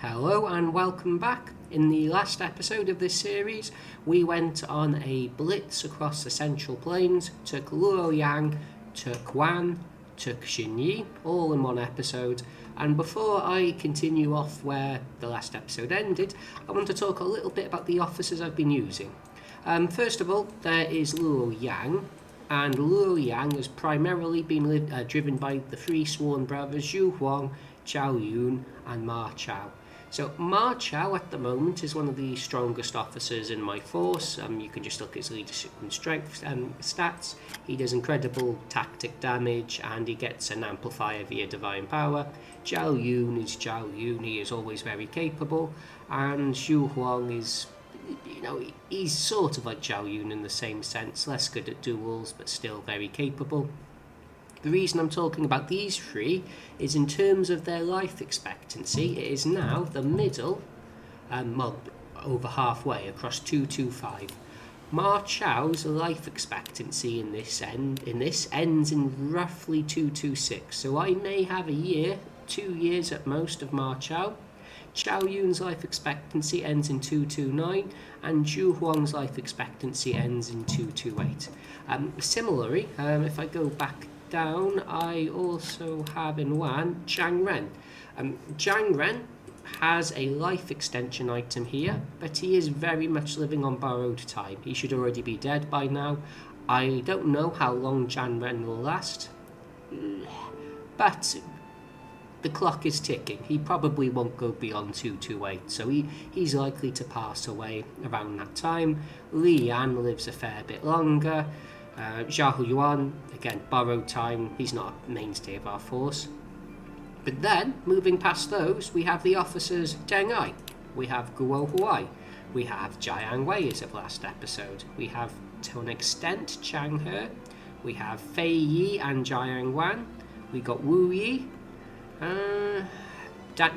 Hello and welcome back. In the last episode of this series, we went on a blitz across the Central Plains, took Luoyang, took Guan, took Xinye, all in one episode. And before I continue off where the last episode ended, I want to talk a little bit about the officers I've been using. First of all, there is Luoyang, and Luoyang has primarily been driven by the three sworn brothers Zhu Huang, Chao Wei, and Ma Chao. So Ma Chao at the moment is one of the strongest officers in my force. You can just look at his leadership and strength stats. He does incredible tactic damage and he gets an amplifier via divine power. Chao Wei is Chao Wei, he is always very capable, and Zhu Huang is, he's sort of like Chao Wei in the same sense, less good at duels but still very capable. The reason I'm talking about these three is in terms of their life expectancy. It is now the middle, over halfway across 225. Ma Chao's life expectancy in this ends in roughly 226. So I may have a year, 2 years at most of Ma Chao. Chao Yun's life expectancy ends in 229, and Zhu Huang's life expectancy ends in 228. Similarly, if I go back down, I also have in one Zhang Ren. Zhang Ren has a life extension item here, but he is very much living on borrowed time. He should already be dead by now. I don't know how long Zhang Ren will last, but the clock is ticking. He probably won't go beyond 228, so he's likely to pass away around that time. Li Yan lives a fair bit longer. Zhao Yuan, again, borrowed time, he's not a mainstay of our force. But then, moving past those, we have the officers Deng Ai, we have Guo Huai, we have Jiang Wei as of last episode, we have, to an extent, Chang He, we have Fei Yi and Jiang Wan, we got Wu Yi,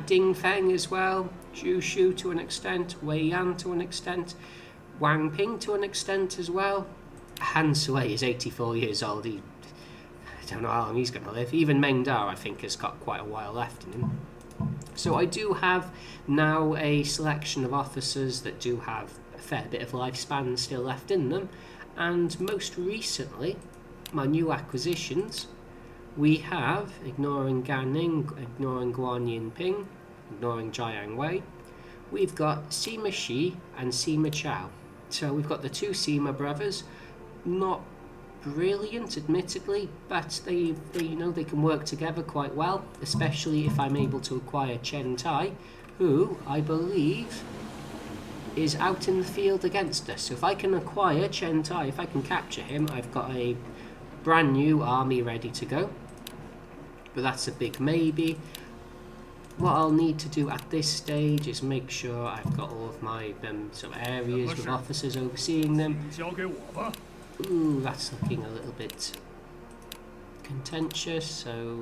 Ding Feng as well, Zhu Shu to an extent, Wei Yan to an extent, Wang Ping to an extent as well. Han Sui is 84 years old. I don't know how long he's going to live. Even Meng Da, I think, has got quite a while left in him. So I do have now a selection of officers that do have a fair bit of lifespan still left in them. And most recently, my new acquisitions, we have, ignoring Gan Ning, ignoring Guan Yu, ignoring Jiang Wei, we've got Sima Shi and Sima Chao. So we've got the two Sima brothers. Not brilliant, admittedly, but they can work together quite well, especially if I'm able to acquire Chen Tai, who I believe is out in the field against us. So if I can acquire Chen Tai, if I can capture him, I've got a brand new army ready to go. But that's a big maybe. What I'll need to do at this stage is make sure I've got all of my sort of areas with officers overseeing them. Ooh, that's looking a little bit contentious, so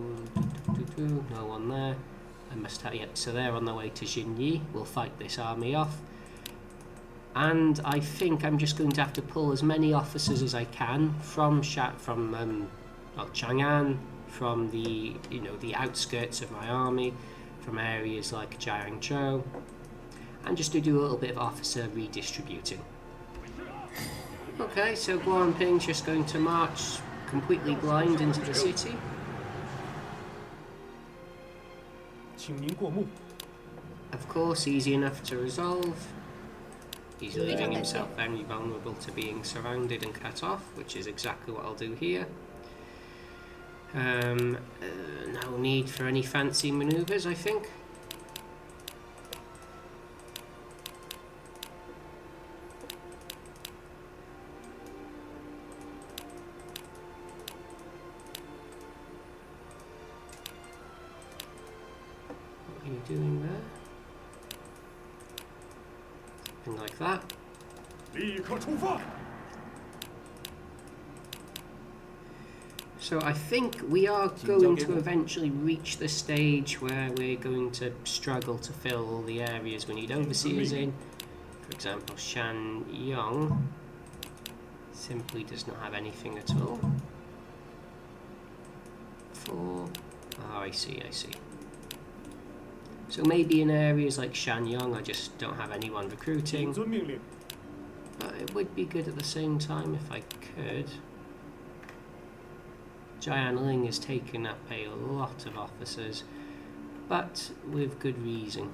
no one there. I must have, yep, so they're on their way to Xinye. We'll fight this army off. And I think I'm just going to have to pull as many officers as I can from Chang'an, from the the outskirts of my army, from areas like Jiangzhou, and just to do a little bit of officer redistributing. Okay, so Guan Ping's just going to march completely blind into the city. Of course, easy enough to resolve. He's leaving himself very vulnerable to being surrounded and cut off, which is exactly what I'll do here. No need for any fancy maneuvers, I think. Doing there. Something like that. So I think we are going to eventually reach the stage where we're going to struggle to fill all the areas we need overseers in. For example, Shanyang simply does not have anything at all. Oh, I see. So maybe in areas like Shanyang I just don't have anyone recruiting. But it would be good at the same time if I could. Jiangling has taken up a lot of officers, but with good reason.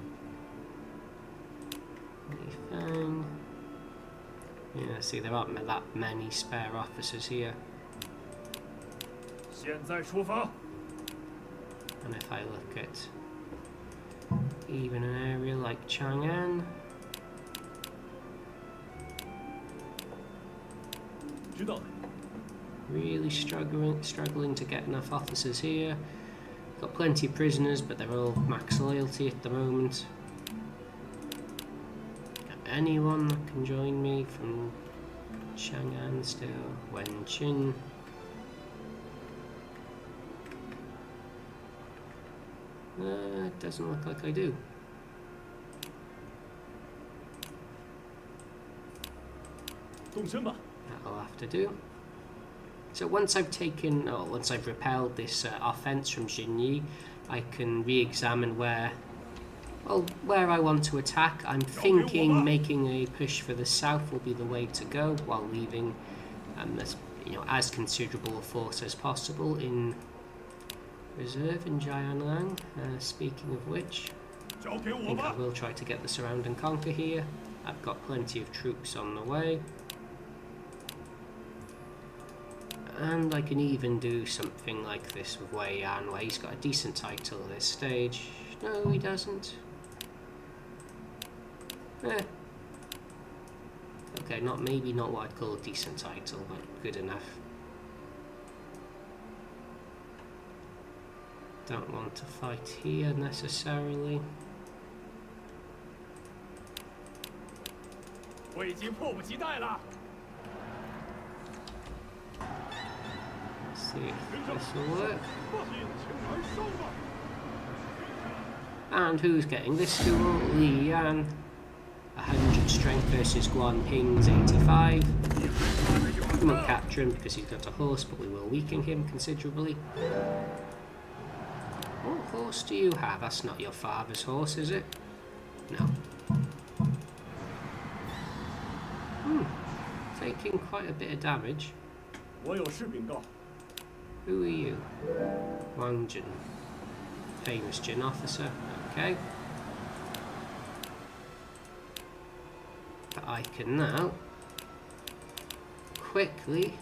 Yeah, see, there aren't that many spare officers here. And if I look at even an area like Chang'an, really struggling to get enough officers here. Got plenty of prisoners, but they're all max loyalty at the moment. Anyone that can join me from Chang'an still? Wenqin. It doesn't look like I do. That'll have to do. So once I've repelled this offense from Xinye, I can re-examine where I want to attack. I'm thinking making a push for the south will be the way to go, while leaving as considerable a force as possible in reserve in Jiangling. Speaking of which, I think I will try to get the surround and conquer here. I've got plenty of troops on the way. And I can even do something like this with Wei Yan, where he's got a decent title at this stage. No, he doesn't. Okay, maybe not what I'd call a decent title, but good enough. Don't want to fight here necessarily. Let's see if this will work. And who's getting this duel? Li Yan. 100 strength versus Guan Ping's 85. We won't capture him because he's got a horse, but we will weaken him considerably. What horse do you have? That's not your father's horse, is it? No. Taking quite a bit of damage. Who are you? Wang Jin. Famous Jin officer. Okay. But I can now quickly...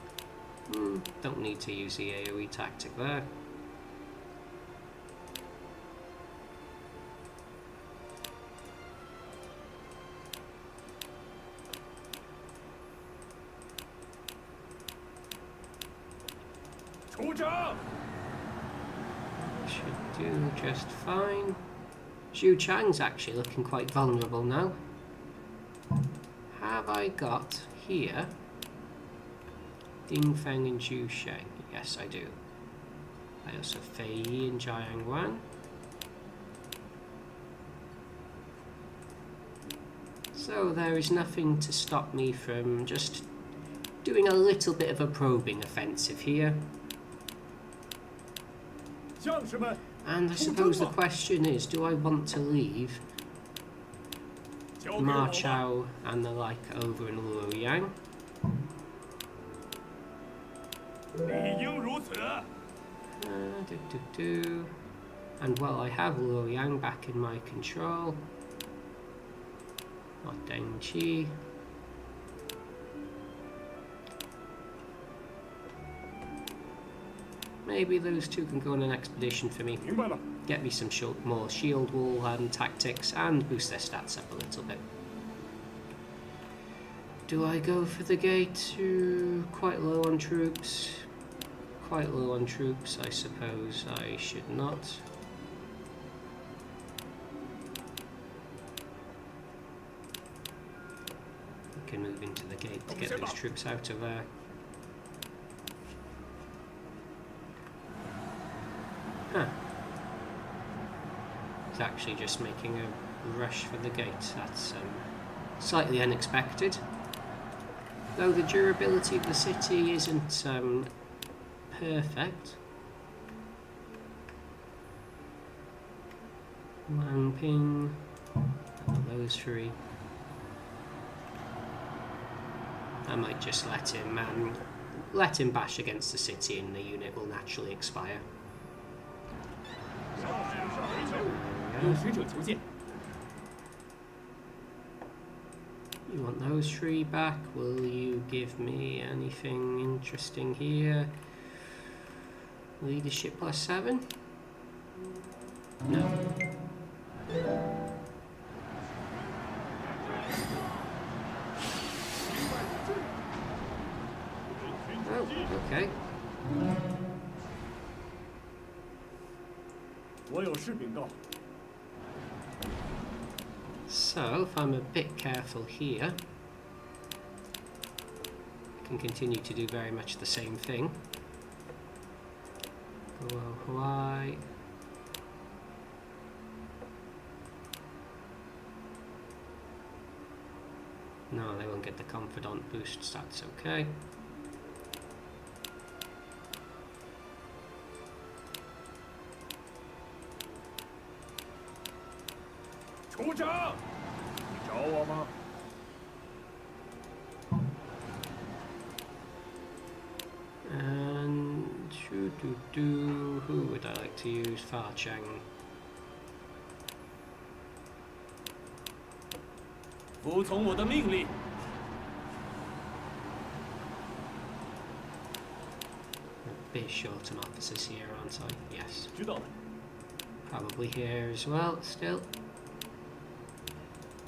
don't need to use the AoE tactic there. Should do just fine. Xuchang's actually looking quite vulnerable now. Have I got here Dingfeng and Xuchang? Yes, I do. I also have Fei Yi and Jiangwan. So there is nothing to stop me from just doing a little bit of a probing offensive here. And I suppose the question is, do I want to leave Ma Chao and the like over in Luoyang? And while I have Luoyang back in my control, not Deng Qi. Maybe those two can go on an expedition for me. Get me some more shield wall tactics and boost their stats up a little bit. Do I go for the gate? Quite low on troops. Quite low on troops, I suppose I should not. I can move into the gate to get those troops out of there. It's actually just making a rush for the gate. That's slightly unexpected. Though the durability of the city isn't perfect. Wang Ping. Those three. I might just let him bash against the city, and the unit will naturally expire. You want those three back? Will you give me anything interesting here? Leadership +7? No. Oh, okay. So, if I'm a bit careful here, I can continue to do very much the same thing. Why? No, they won't get the confidant boosts, that's okay. Xuchang, 你找我吗？ And who would I like to use? Chang. 服从我的命令。 A bit short on officers here, aren't I? Yes. 知道了。 Probably here as well, still.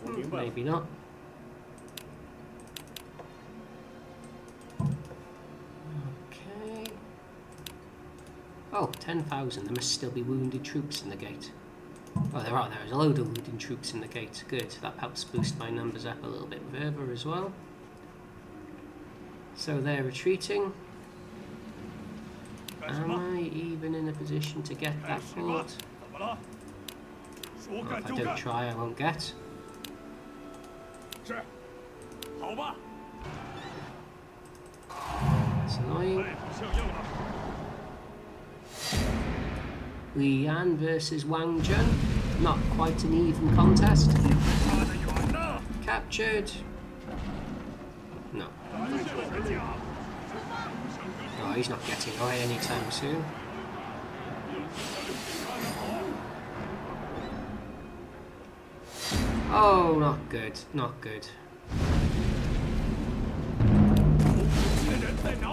我明白了。 Maybe not. Okay. Oh, 10,000. There must still be wounded troops in the gate. Oh, there are. There's a load of wounded troops in the gate. Good. That helps boost my numbers up a little bit further as well. So they're retreating. Am I even in a position to get that fort? Well, if I don't try, I won't get. 是，好吧。 That's annoying. 像样的。 Lian versus Wang Jun. Not quite an even contest. 差得远呢。 Captured. No. Oh, he's not getting away anytime soon. Oh, not good. Not good.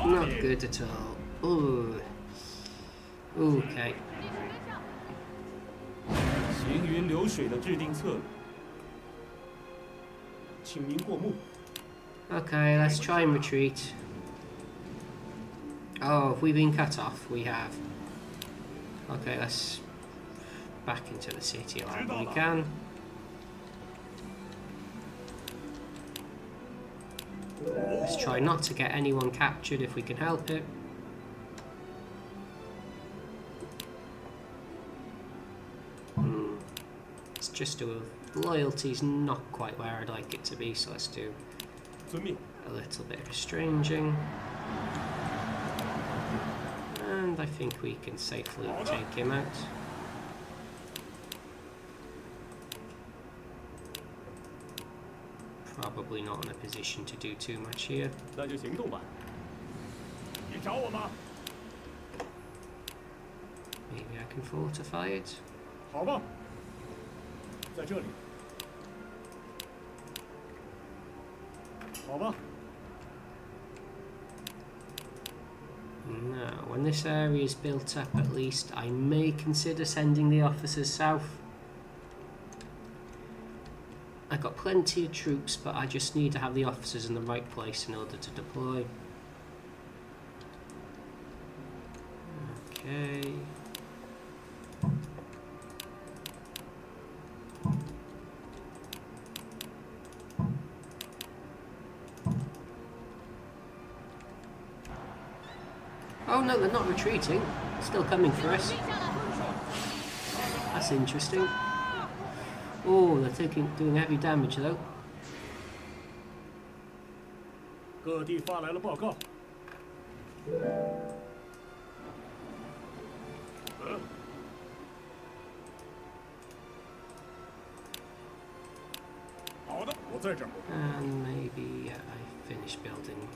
Not good at all. Ooh. Okay. 行云流水的制定策略，请您过目。 Okay, let's try and retreat. Oh, have we been cut off? We have. Okay, let's back into the city however we can. Let's try not to get anyone captured if we can help it. It's just loyalty's not quite where I'd like it to be, so let's do a little bit of estranging. And I think we can safely take him out. Probably not in a position to do too much here. 那就行动吧。你找我吗？ Maybe I can fortify it. 好吧，在这里。好吧。 Now, when this area is built up at least, I may consider sending the officers south. I've got plenty of troops, but I just need to have the officers in the right place in order to deploy. Okay. Oh no, they're not retreating. Still coming for us. That's interesting. Oh, they're doing heavy damage though. 各地发来了报告。在这儿。 And maybe I finish building.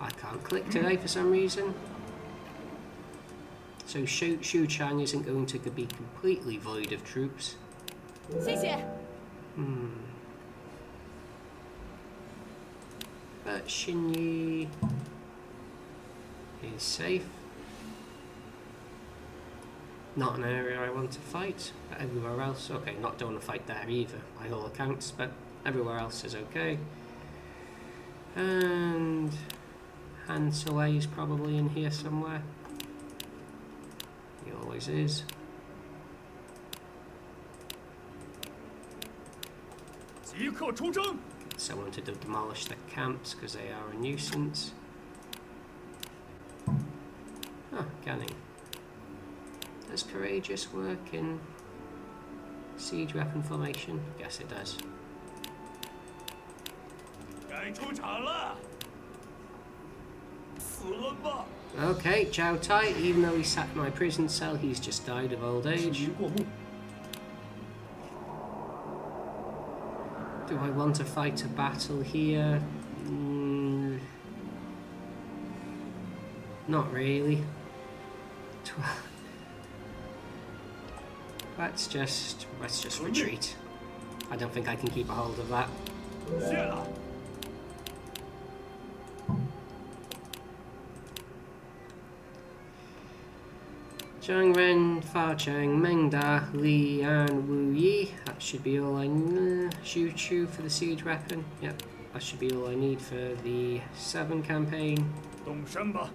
I can't click today for some reason. So Xuchang isn't going to be completely void of troops. 谢谢。 But Xinye is safe. Not an area I want to fight, but everywhere else, okay, don't want to fight there either, by all accounts, but everywhere else is okay. And Cao Wei is probably in here somewhere. He always is. 即刻出征！ Someone to demolish the camps because they are a nuisance. Oh, canning. Does courageous work in siege weapon formation? Guess it does. 该出场了！死了吧！ Okay, Chao Tai, even though he sat in my prison cell, he's just died of old age. 过目。 Do I want to fight a battle here? Not really. Let's just retreat. I don't think I can keep a hold of that. 谢了。 Zhang Ren, Fa Cheng, Meng Da, Li and Wu Yi. That should be all I need. Xu Chu for the siege weapon. Yep, that should be all I need for the 7 campaign. 动身吧！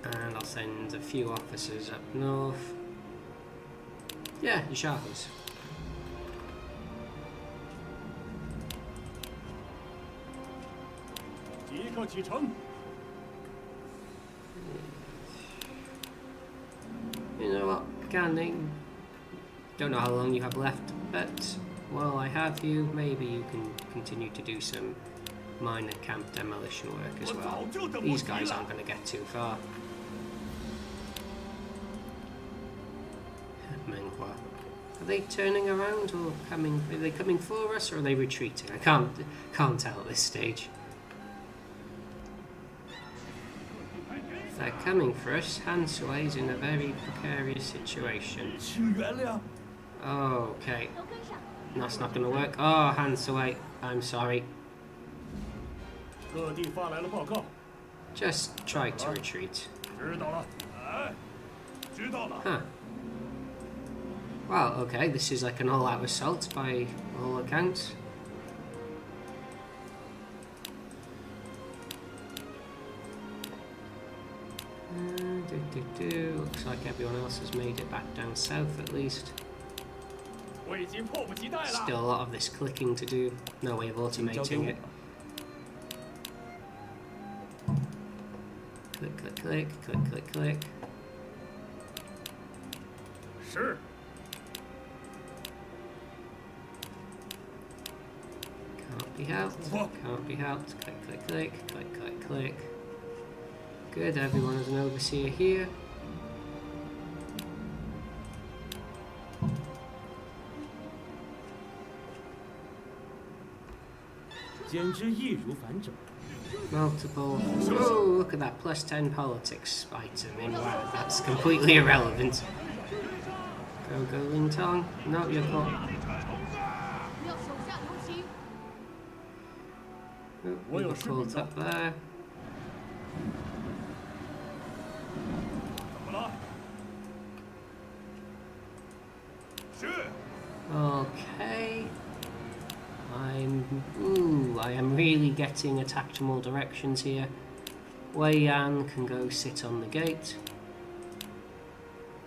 And I'll send a few officers up north. Yeah, Yashaho's. 即刻启程！ You know what, Ganning? Don't know how long you have left, but while I have you, maybe you can continue to do some minor camp demolition work as well. These guys aren't going to get too far. Menghua. Are they turning around or coming? Are they coming for us or are they retreating? I can't tell at this stage. If they're coming for us, Cao Wei is in a very precarious situation. 请原谅。 Okay, that's not going to work. Oh, Cao Wei, I'm sorry. 各地发来了报告。 Just try to retreat. 知道了。哎，知道了。 Huh. Well, okay, this is like an all-out assault by all accounts. Looks like everyone else has made it back down south at least. 我已经迫不及待了。 Still a lot of this clicking to do. No way of automating it. Click, click, click, click, click, click. 是。 Can't be helped. Can't be helped. Click, click, click, click, click, click. Good, everyone has an overseer here. 简直易如反掌。 Multiple. Oh, look at that plus 10 politics item in wow. That's completely irrelevant. Go, go, Ling Tong. No, you're not. 要手下留情。 Oh, we got called up there. 怎么了？是。 Okay. I am really getting attacked from all directions here. Wei Yan can go sit on the gate.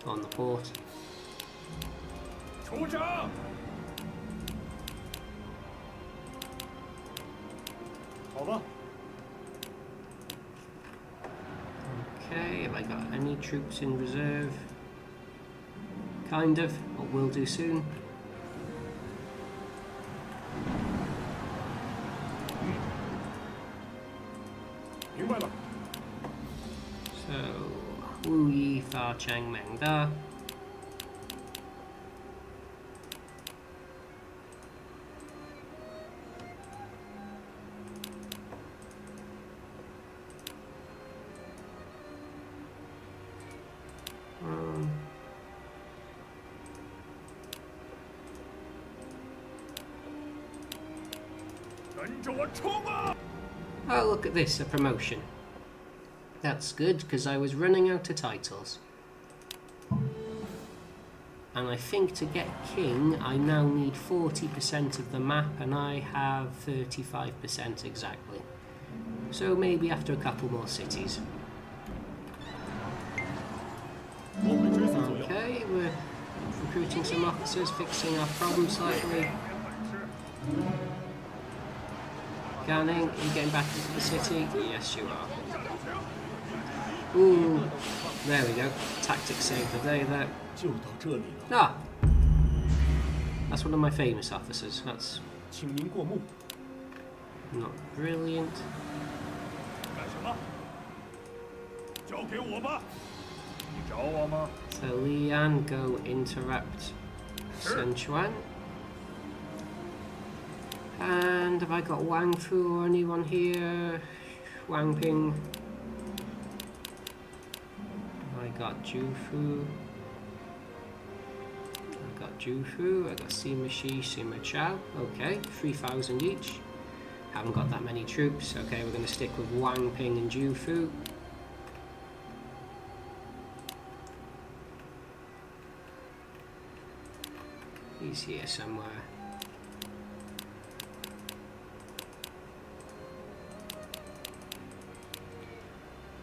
On the port. 出征！ 好吧。 Okay, have I got any troops in reserve? Kind of, but will do soon. So, Wu Yi, Fa Cheng, Meng Da. 跟着我冲啊！ Oh, look at this, a promotion. That's good, because I was running out of titles. And I think to get king, I now need 40% of the map, and I have 35% exactly. So maybe after a couple more cities. 我会追随左右。 Okay, we're recruiting some officers, fixing our problem slightly. Ganning, are you getting back into the city? Yes, you are. Ooh, there we go. Tactics saved the day there. 就到这里了， Ah! That's one of my famous officers. That's 请您过目。 not brilliant. 干什么？交给我吧。你找我吗？ So Lian, go interrupt Sun Chuan. And have I got Wang Fu or anyone here? Wang Ping. I got Ju Fu. I got Ju Fu. I got Sima Shi, Sima Chao. Okay, 3,000 each. Haven't got that many troops. Okay, we're going to stick with Wang Ping and Ju Fu. He's here somewhere.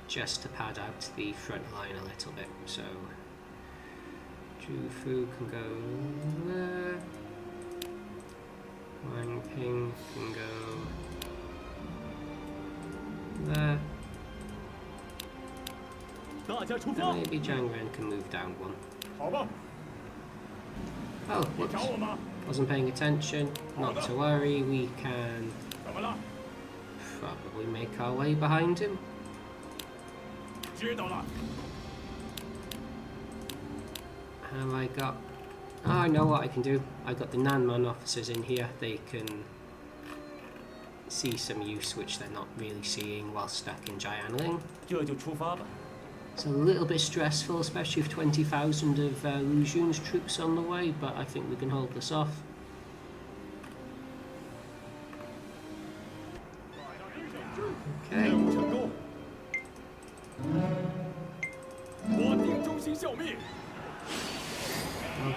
Just to pad out the front line a little bit. So Ju Fu can go there. Wang Ping can go there. 大家出 And 发。 maybe Zhang Ren can move down one. 好吧， Oh, 你找 whoops. 我吗？ Wasn't paying attention. Not to worry, we can 怎么了？ probably make our way behind him. 知道了。 Have I got... Oh, I know what I can do. I got the Nanman officers in here. They can see some use which they're not really seeing while stuck in Jiangling. 这就出发吧。 It's a little bit stressful, especially with 20,000 of Lu Xun's troops on the way, but I think we can hold this off. 任 Okay, 务成功。我定中心消灭。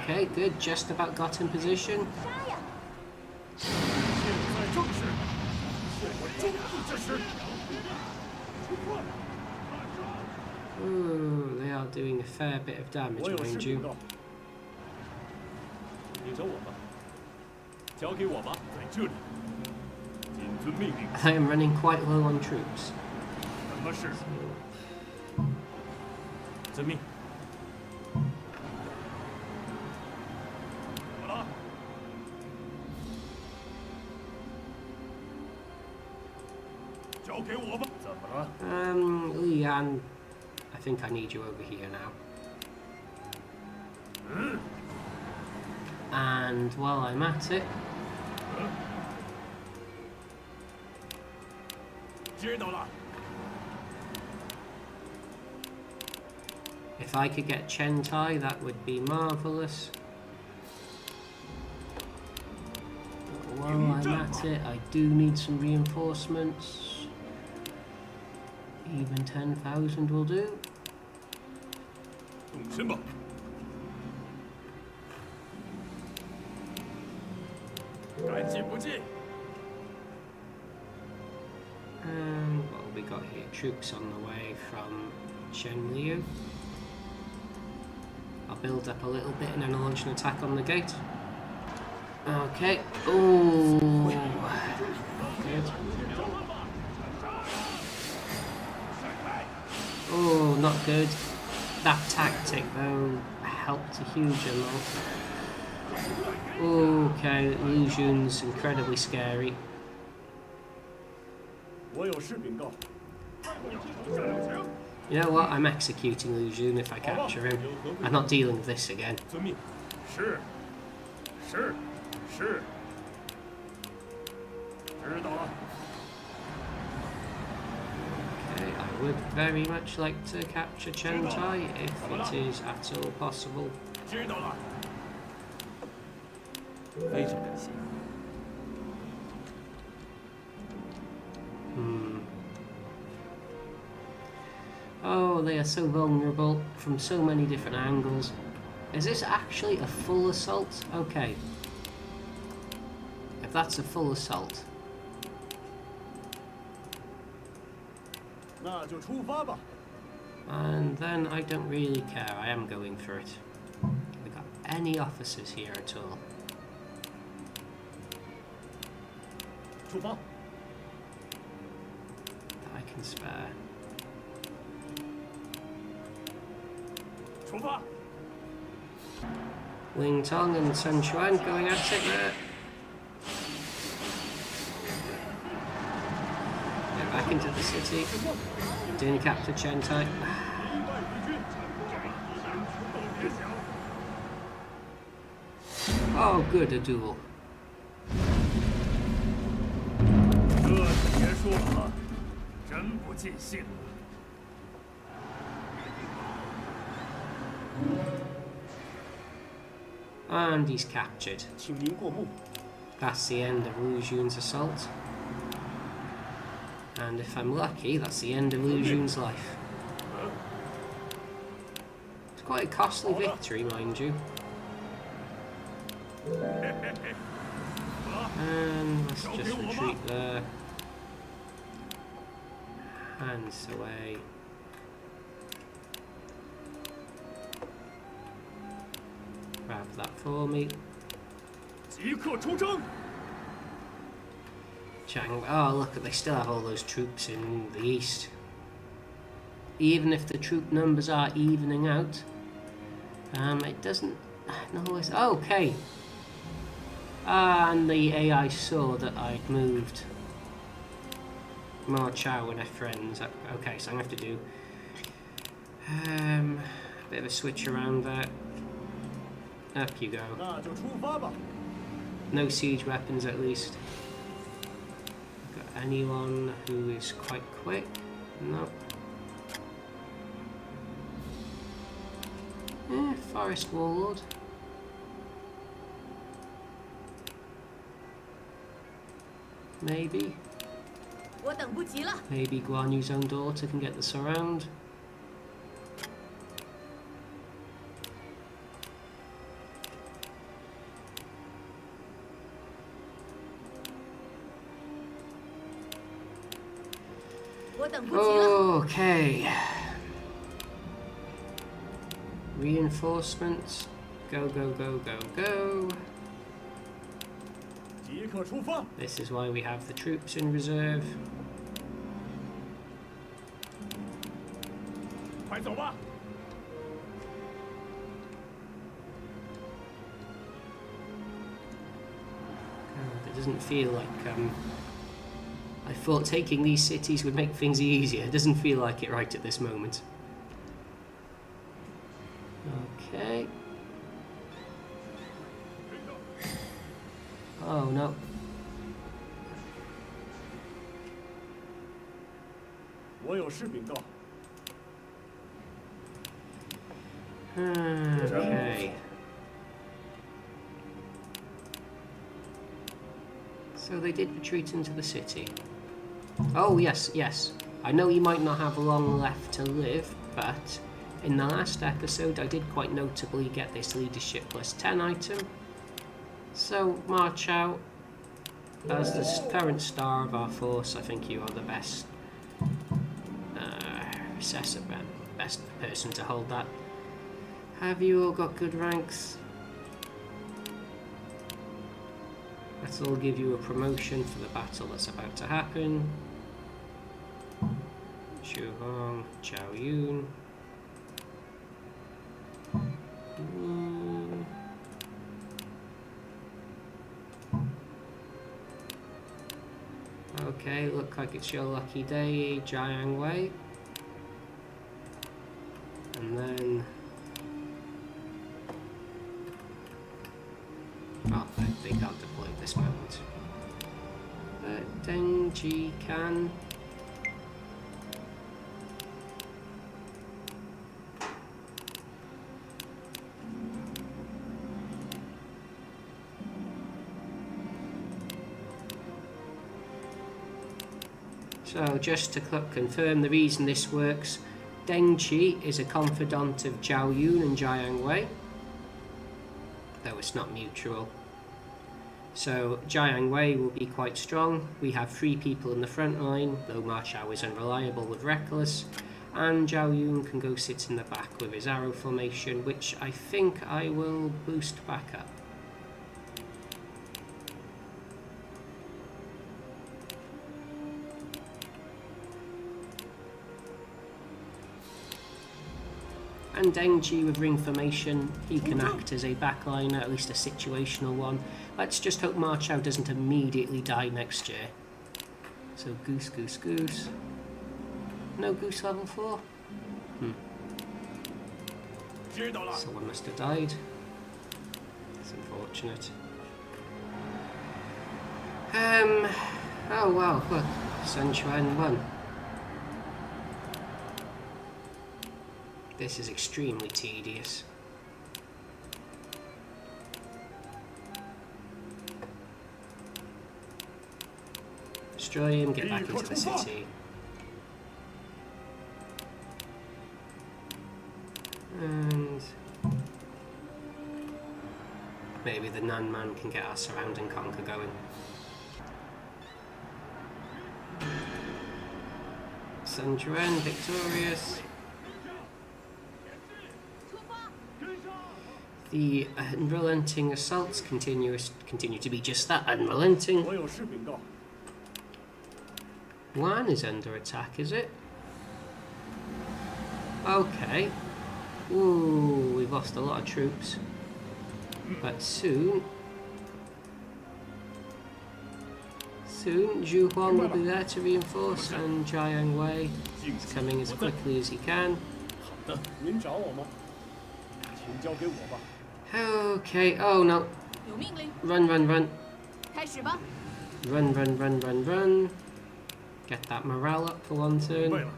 okay, good. Just about got in position. 现在正是我忠义之时。出发。 Ooh, they are doing a fair bit of damage, 我有事 mind 禀 you. 告。你找我吧。交给我吧。在这里。谨遵命令。 I am running quite low on troops. 什么事？遵命。怎么了？交给我吧。怎么了？ Lian, I think I need you over here now. And while I'm at it, 知道了。 if I could get Chen Tai, that would be marvellous. But while I'm at it, I do need some reinforcements. Even 10,000 will do. 动身吧。赶紧不进。 And what have we got here? Troops on the way from Shen Liu. I'll build up a little bit and then launch an attack on the gate. Okay. Ooh. Good. Oh, not good. That tactic though helped a huge amount. Okay, Lu Xun's incredibly scary. 我有事禀告。 You know what? I'm executing Lu Xun if I capture him. I'm not dealing with this again. 遵命。是。是。是。知道了。 Okay, I would very much like to capture Chen Tai if it is at all possible. 知道了。非常感谢。Oh, they are so vulnerable from so many different angles. Is this actually a full assault? Okay. If that's a full assault. 那就出发吧。 And then I don't really care. I am going for it. Have we got any officers here at all? 出发。 That I can spare. 出发。 Ling Tong and Sun Chuan going at it there. Get back into the city. Didn't capture Chen Tai. 敌败敌军，都别想。 Oh, good, a duel. 这就结束了，真不尽兴了。 And he's captured. 请您过目。 That's the end of Lu Xun's assault. And if I'm lucky, that's the end of Lu Xun's life. It's quite a costly victory, mind you. And let's just retreat there. Hands away. Grab that for me. 即刻出征！ Chang. Oh, look, they still have all those troops in the east. Even if the troop numbers are evening out, it doesn't. No, it's okay. And the AI saw that I'd moved more Chao and her friends. Okay, so I'm gonna have to do a bit of a switch around there. Up you go. 那就出发吧。 No siege weapons, at least. Got anyone who is quite quick? No. Forest warlord. Maybe. 我等不及了。 Maybe Guan Yu's own daughter can get the surround. Okay. Reinforcements. Go, go, go, go, go. 即刻出发！ This is why we have the troops in reserve. 快走吧！ It doesn't feel like I thought taking these cities would make things easier. It doesn't feel like it right at this moment. Okay. Oh no. Okay. So they did retreat into the city. Oh yes, yes. I know you might not have long left to live, but in the last episode I did quite notably get this leadership plus 10 item. So march out. As the current star of our force, I think you are the best best person to hold that. Have you all got good ranks? That'll give you a promotion for the battle that's about to happen. Shu Hong, Chao Yun. Okay, look like it's your lucky day, Jiang Wei. And then... oh, they can't deploy at this moment. Deng Ji can. So just to confirm the reason this works, Deng Qi is a confidant of Zhao Yun and Jiang Wei, though it's not mutual. So Jiang Wei will be quite strong. We have 3 people in the front line, though Ma Chao is unreliable with Reckless, and Zhao Yun can go sit in the back with his arrow formation, which I think I will boost back up. And Deng Qi with ring formation, he can act as a backliner, at least a situational one. Let's just hope Ma Chao doesn't immediately die next year. So goose, goose, goose. No goose level 4? Someone must have died. It's unfortunate. Oh wow, look. Sun Quan won. This is extremely tedious. Destroy him, get back into the city. And maybe the Nan Man can get our surround and conquer going. Sun Quan victorious. The unrelenting assaults continue to be just that, unrelenting. Guan is under attack, is it? Okay. Ooh, we've lost a lot of troops. But soon, Zhu Huang will be there to reinforce, and Jiang Wei is coming as quickly as he can. Okay, oh no. Run, run, run. Run, run, run, run, run. Get that morale up for one turn.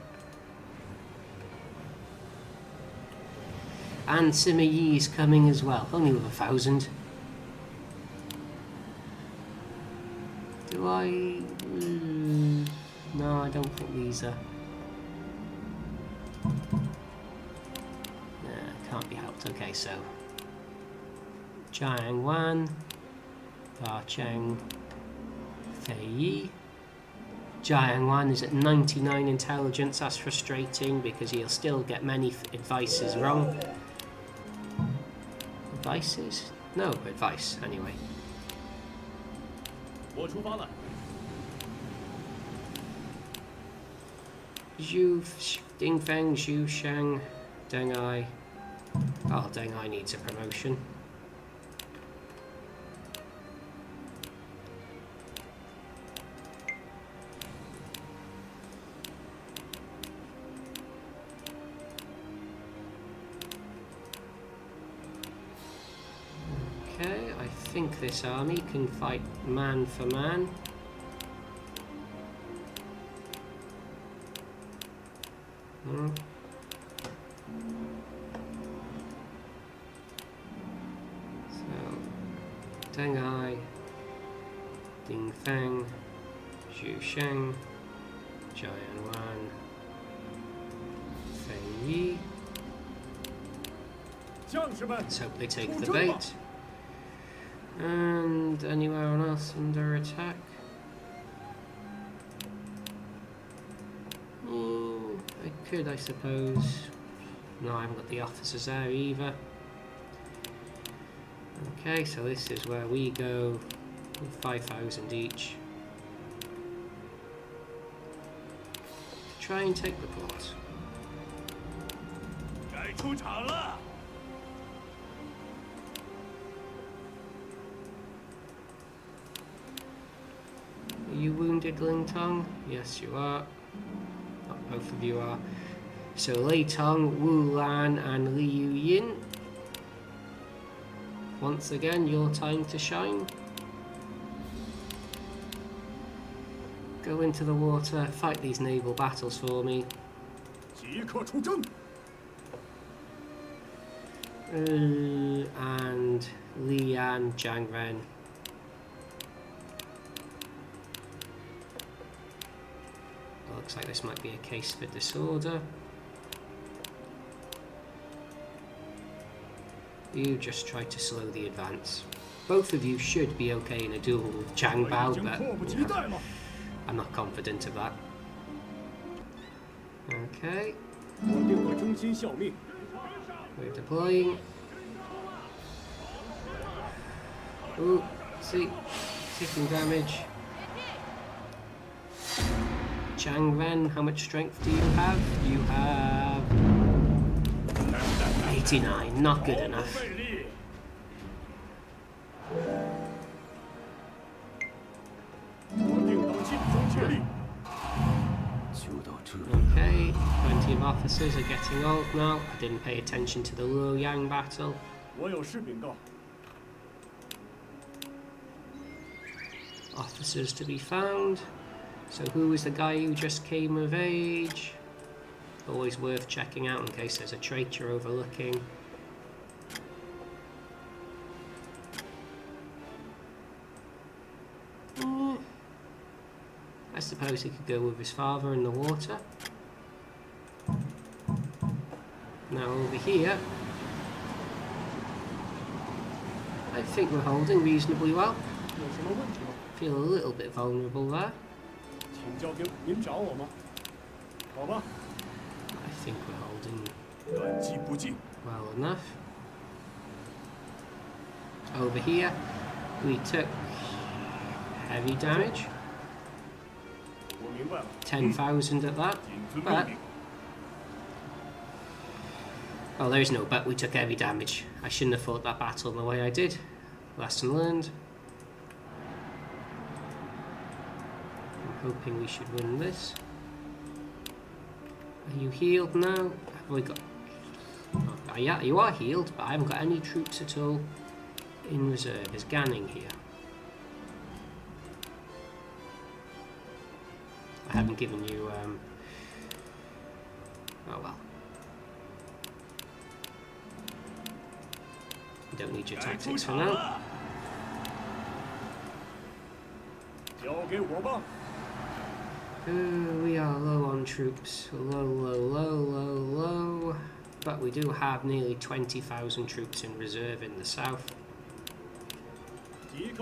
And Sima Yi is coming as well, only with 1,000. Do I... no, I don't put Lisa. Can't be helped. Okay, so Jiang Wan, Ba Cheng, Fei Yi. Jiang Wan is at 99 intelligence. That's frustrating because he'll still get many advices wrong. Advices? No, advice anyway. Zhu Dingfeng, Xuchang, Deng Ai. Oh, Deng Ai needs a promotion. Okay, I think this army can fight man for man. Deng Ai, Ding Feng, Zhu Sheng, Jian Wan, Fei Yi. Let's hope they take the bait. And anyone else under attack? I could, I suppose. No, I haven't got the officers there either. Okay, so this is where we go, 5,000 each, to try and take the port. Are you wounded, Ling Tong? Yes, you are. Oh, both of you are. So Lei Tong, Wu Lan, and Li Yu Yin. Once again, your time to shine. Go into the water, fight these naval battles for me. And Li Yan, Zhang Ren. Looks like this might be a case for disorder. You just try to slow the advance. Both of you should be okay in a duel with Zhang Bao, but you know, I'm not confident of that. Okay. We're deploying. Ooh, see, taking damage. Chang Ren, how much strength do you have? You have 89, not good enough. Okay, plenty of officers are getting old now. I didn't pay attention to the Luoyang battle. Officers to be found. So who was the guy who just came of age? Always worth checking out in case there's a trait you're overlooking. I suppose he could go with his father in the water. Now over here, I think we're holding reasonably well. Feel a little bit vulnerable there. I think we're holding well enough. Over here, we took heavy damage. 10,000 at that. But oh, there's no but. We took heavy damage. I shouldn't have fought that battle the way I did. Lesson learned. I'm hoping we should win this. Are you healed now? Have we got... Oh, yeah, you are healed, but I haven't got any troops at all in reserve. Is Ganning here? I haven't given you... Oh well. You don't need your tactics for now. We are low on troops. Low. But we do have nearly 20,000 troops in reserve in the south. Okay,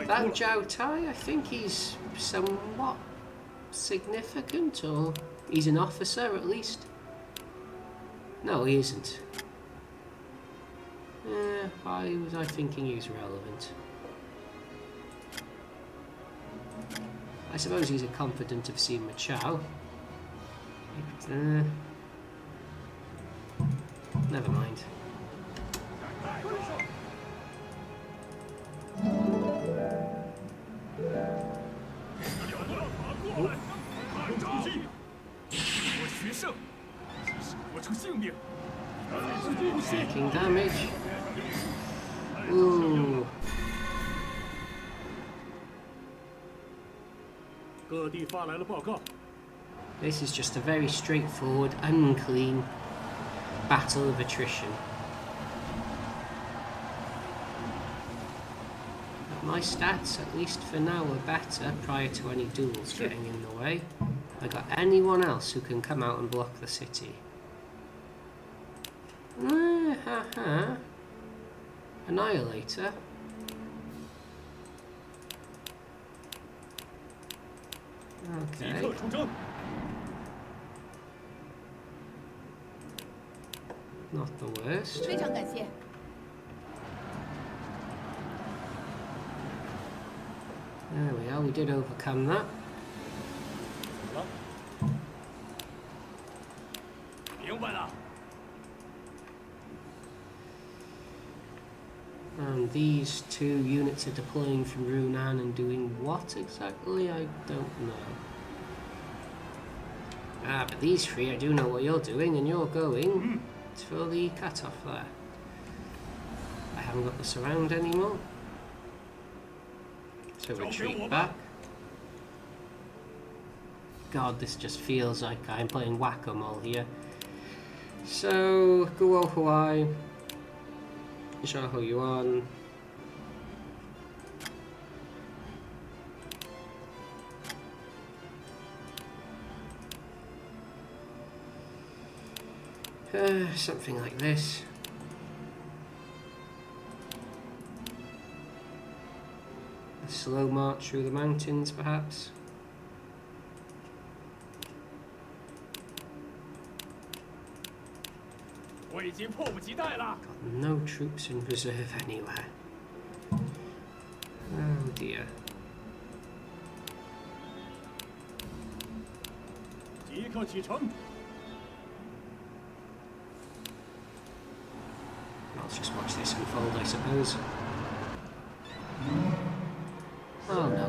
that Zhao Tai, I think he's somewhat significant, or he's an officer at least. No, he isn't. Why was I thinking he was relevant? I suppose he's a confidant of Sima Chao. Never mind. Taking damage. Ooh. This is just a very straightforward, unclean battle of attrition. But my stats, at least for now, are better prior to any duels getting in the way. I got anyone else who can come out and block the city. Annihilator. Okay. Not the worst. 非常感谢。 There we are, we did overcome that. And these two units are deploying from Runan and doing what exactly? I don't know. Ah, but these three, I do know what you're doing, and you're going for the cut-off there. I haven't got the surround anymore. So retreat back. God, this just feels like I'm playing whack-a-mole here. So, Guo Huai, Zhao Yuan. Something like this. A slow march through the mountains, perhaps. 我已经迫不及待了。 Got no troops in reserve anywhere. Oh dear. 即刻启程。 I'll just watch this unfold, I suppose. Oh no.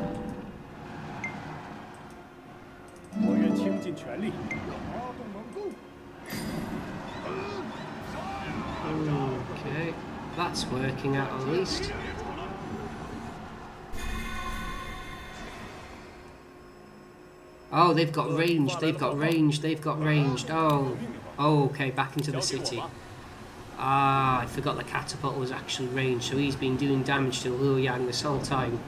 我愿倾尽全力发动猛攻。 Okay, that's working out at least. Oh, they've got range, they've got range, they've got ranged. Oh, okay, back into the city. Ah, I forgot the catapult was actually ranged, so he's been doing damage to Luoyang this whole time.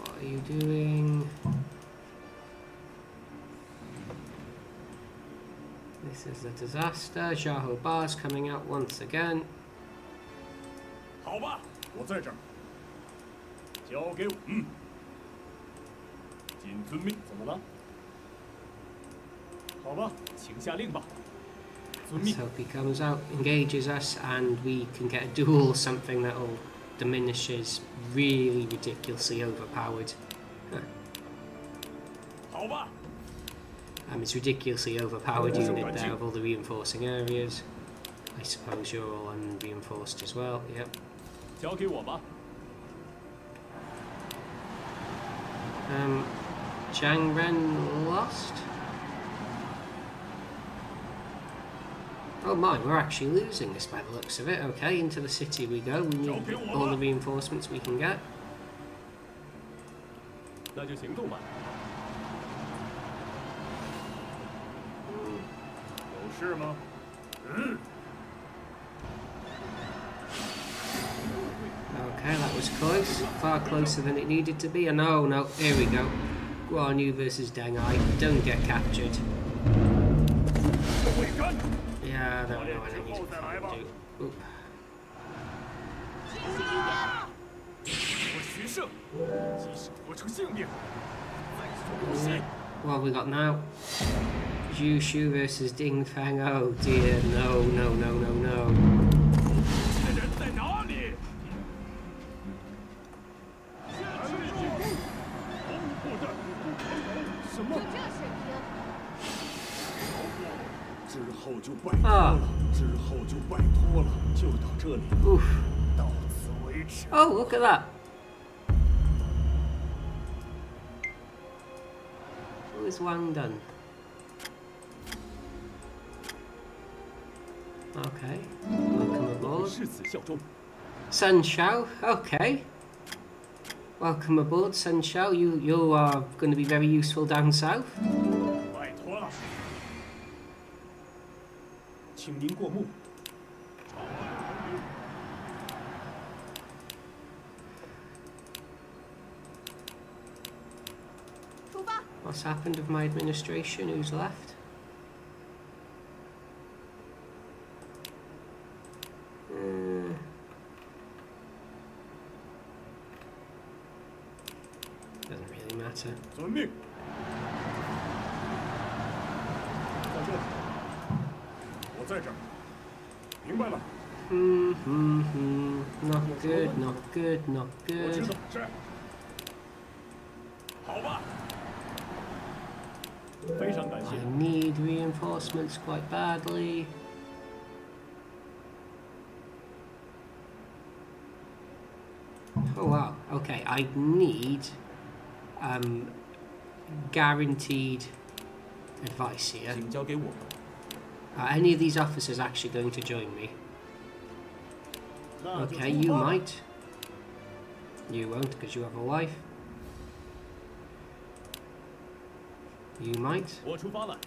What are you doing? This is a disaster. Zhao Ba's coming out once again. 好吧，我在这儿。交给我。谨遵命。怎么了？好吧，请下令吧。遵 Let's 命。 hope he comes out, engages us, and we can get a duel, something that'll diminish his really ridiculously overpowered. 好吧。 It's ridiculously overpowered unit there of all the reinforcing areas. I suppose you're all unreinforced as well, yep. 交给我吧。 Zhang Ren lost? Oh my, we're actually losing this by the looks of it. Okay, into the city we go. We need all the reinforcements we can get. 那就行动吧。有事吗？ Okay, that was close. Far closer than it needed to be. And oh no, here we go. Guan Yu versus Deng Ai. Don't get captured. 会干。 Yeah, I don't know what enemies we can do. Oop. 我徐盛，即使活出性命，在所不惜。 What have we got now? Zhu Shu versus Ding Feng. Oh dear, no, no, no, no, no. 这人在哪里？什么？之后就拜托了，之后就拜托了，就到这里， Oof. 到此为止。 Oh, look at that. What has Wang done? Okay, welcome aboard. 誓死效忠。 Sun Chao, okay. Welcome aboard, Sun Chao. You are going to be very useful down south. 拜托了，请您过目。 出发！ What's happened with my administration? Who's left? Doesn't really matter. 遵命。在这里，我在这儿。明白了。 Not good, not good, not 我知 good. 道。是。好吧。非常感谢 I。need reinforcements quite badly. Oh wow, okay, I need guaranteed advice here. 请交给我。 Are any of these officers actually going to join me? 那就 Okay, 出 you 发吧 might. You won't because you have a wife. You might. 我出发了。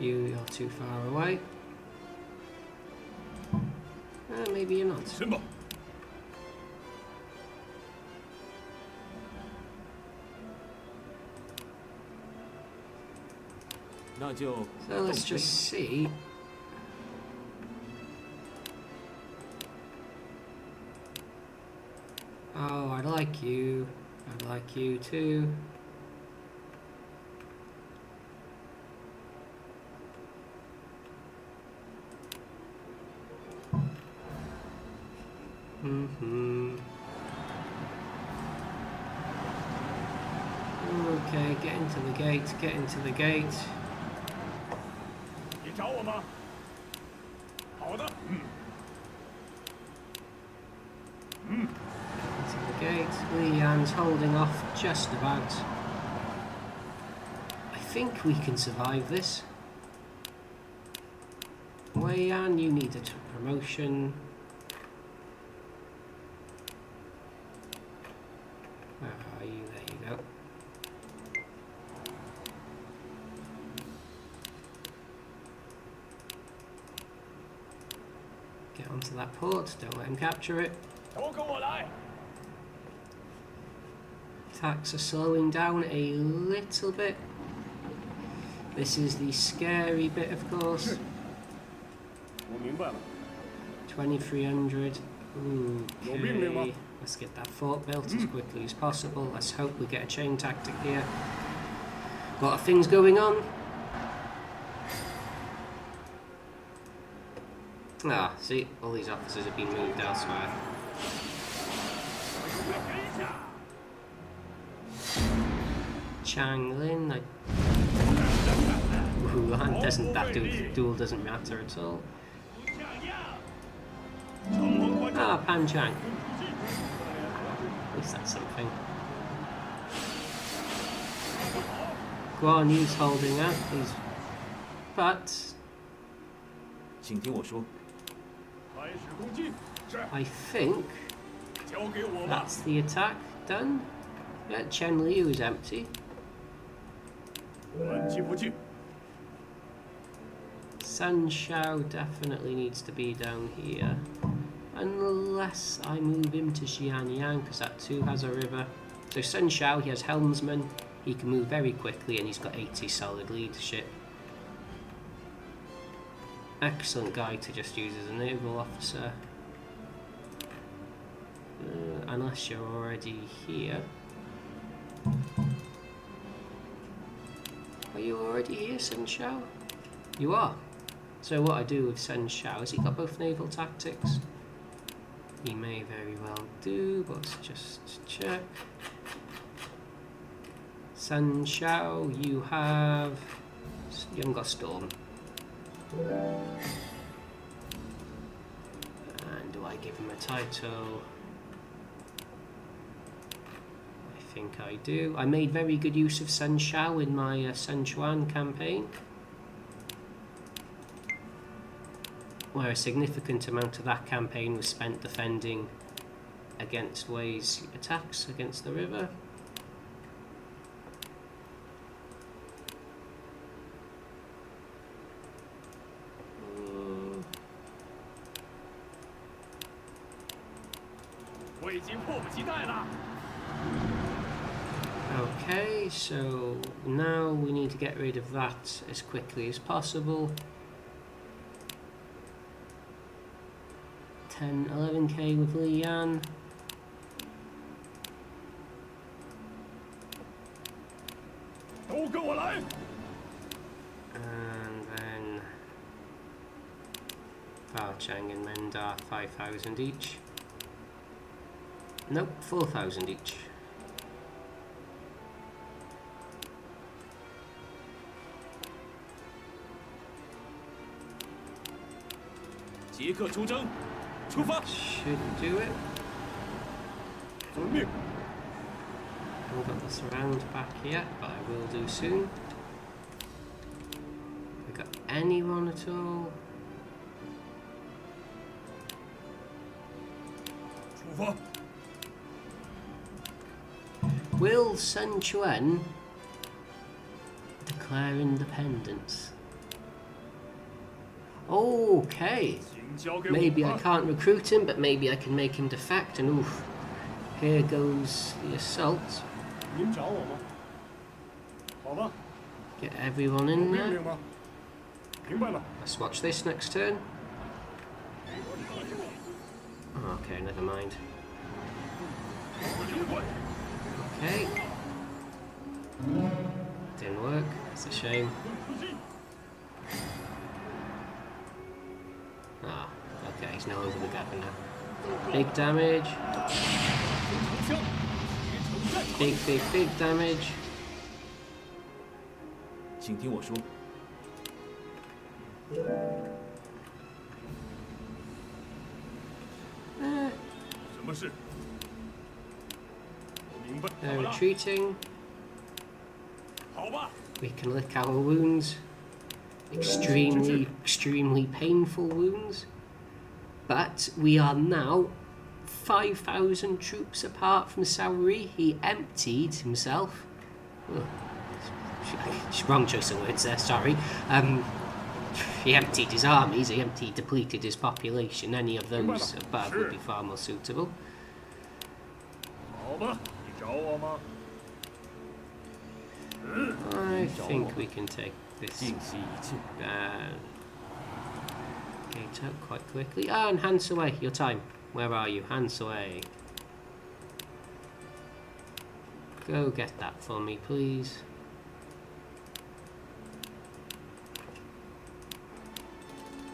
You're too far away. Maybe you're not. 什么？ 那就 So let's just see. Oh, I'd like you. I'd like you too. Okay, get into the gate, get into the gate. 你找我吗？好的。 Into the gate. Lian's holding off just about. I think we can survive this. Weiyan, you need a promotion. Where are you? There you go. Get onto that port. Don't let him capture it. 都跟我来。 Attacks are slowing down a little bit. This is the scary bit, of course. 我明白了。 2300.命吗？ Okay. Let's get that fort built as quickly as possible. Let's hope we get a chain tactic here. A lot of things going on. Ah, see, all these officers have been moved elsewhere. Jiangling, that duel doesn't matter at all. Ah, Pan Chang. At least that's something. Guan Yu's holding out, but 请听我说。开始攻击。是。 I think 交给我吧。 that's the attack done. Yeah, Chen Liu is empty. 本进不去。 Sun Shao definitely needs to be down here. Unless I move him to Xianyang, because that too has a river. So Sun Shao, he has helmsman. He can move very quickly and he's got 80 solid leadership. Excellent guy to just use as a naval officer. Unless you're already here. Are you already here, Sun Shao? You are. So what I do with Sun Shao, has he got both naval tactics? He may very well do, but let's just check. Sun Shao, you haven't got Storm. And do I give him a title? I think I do. I made very good use of Sun Shao in my Sun Chuan campaign, where a significant amount of that campaign was spent defending against Wei's attacks against the river. Okay, so now we need to get rid of that as quickly as possible. 10, 11k with Lian. And then Chang and Mendar 5,000 each. Nope, 4,000 each. Should do it. I haven't got the surround back yet, but I will do soon. Have we got anyone at all? 发。 Will Sun Quan declare independence? Okay. 请交给我 Maybe I 吧。 can't recruit him, but maybe I can make him defect. And oof, here goes the assault. 您找我吗？好吧， Get everyone 有 in 命 there. 令吗？明白了。 Let's watch this next turn. Oh, okay, never mind. 尽快。 Okay. Didn't work. It's a shame. 出击！ Ah, okay, he's now over the gap now. Big damage. 长枪，铁城战场。 Big damage. 请听我说， 什么事？我明白。 They're retreating. 好吧。 We can lick our wounds. Extremely painful wounds. But we are now 5,000 troops apart from Saori. He emptied himself. Oh, wrong choice of words there, sorry. He emptied his armies, he depleted his population. Any of those above would be far more suitable. 好吧，你找我吗？ I think we can take this 尽息一切。 gate up quite quickly. Ah, and Hands Away, your time. Where are you? Hands Away. Go get that for me, please.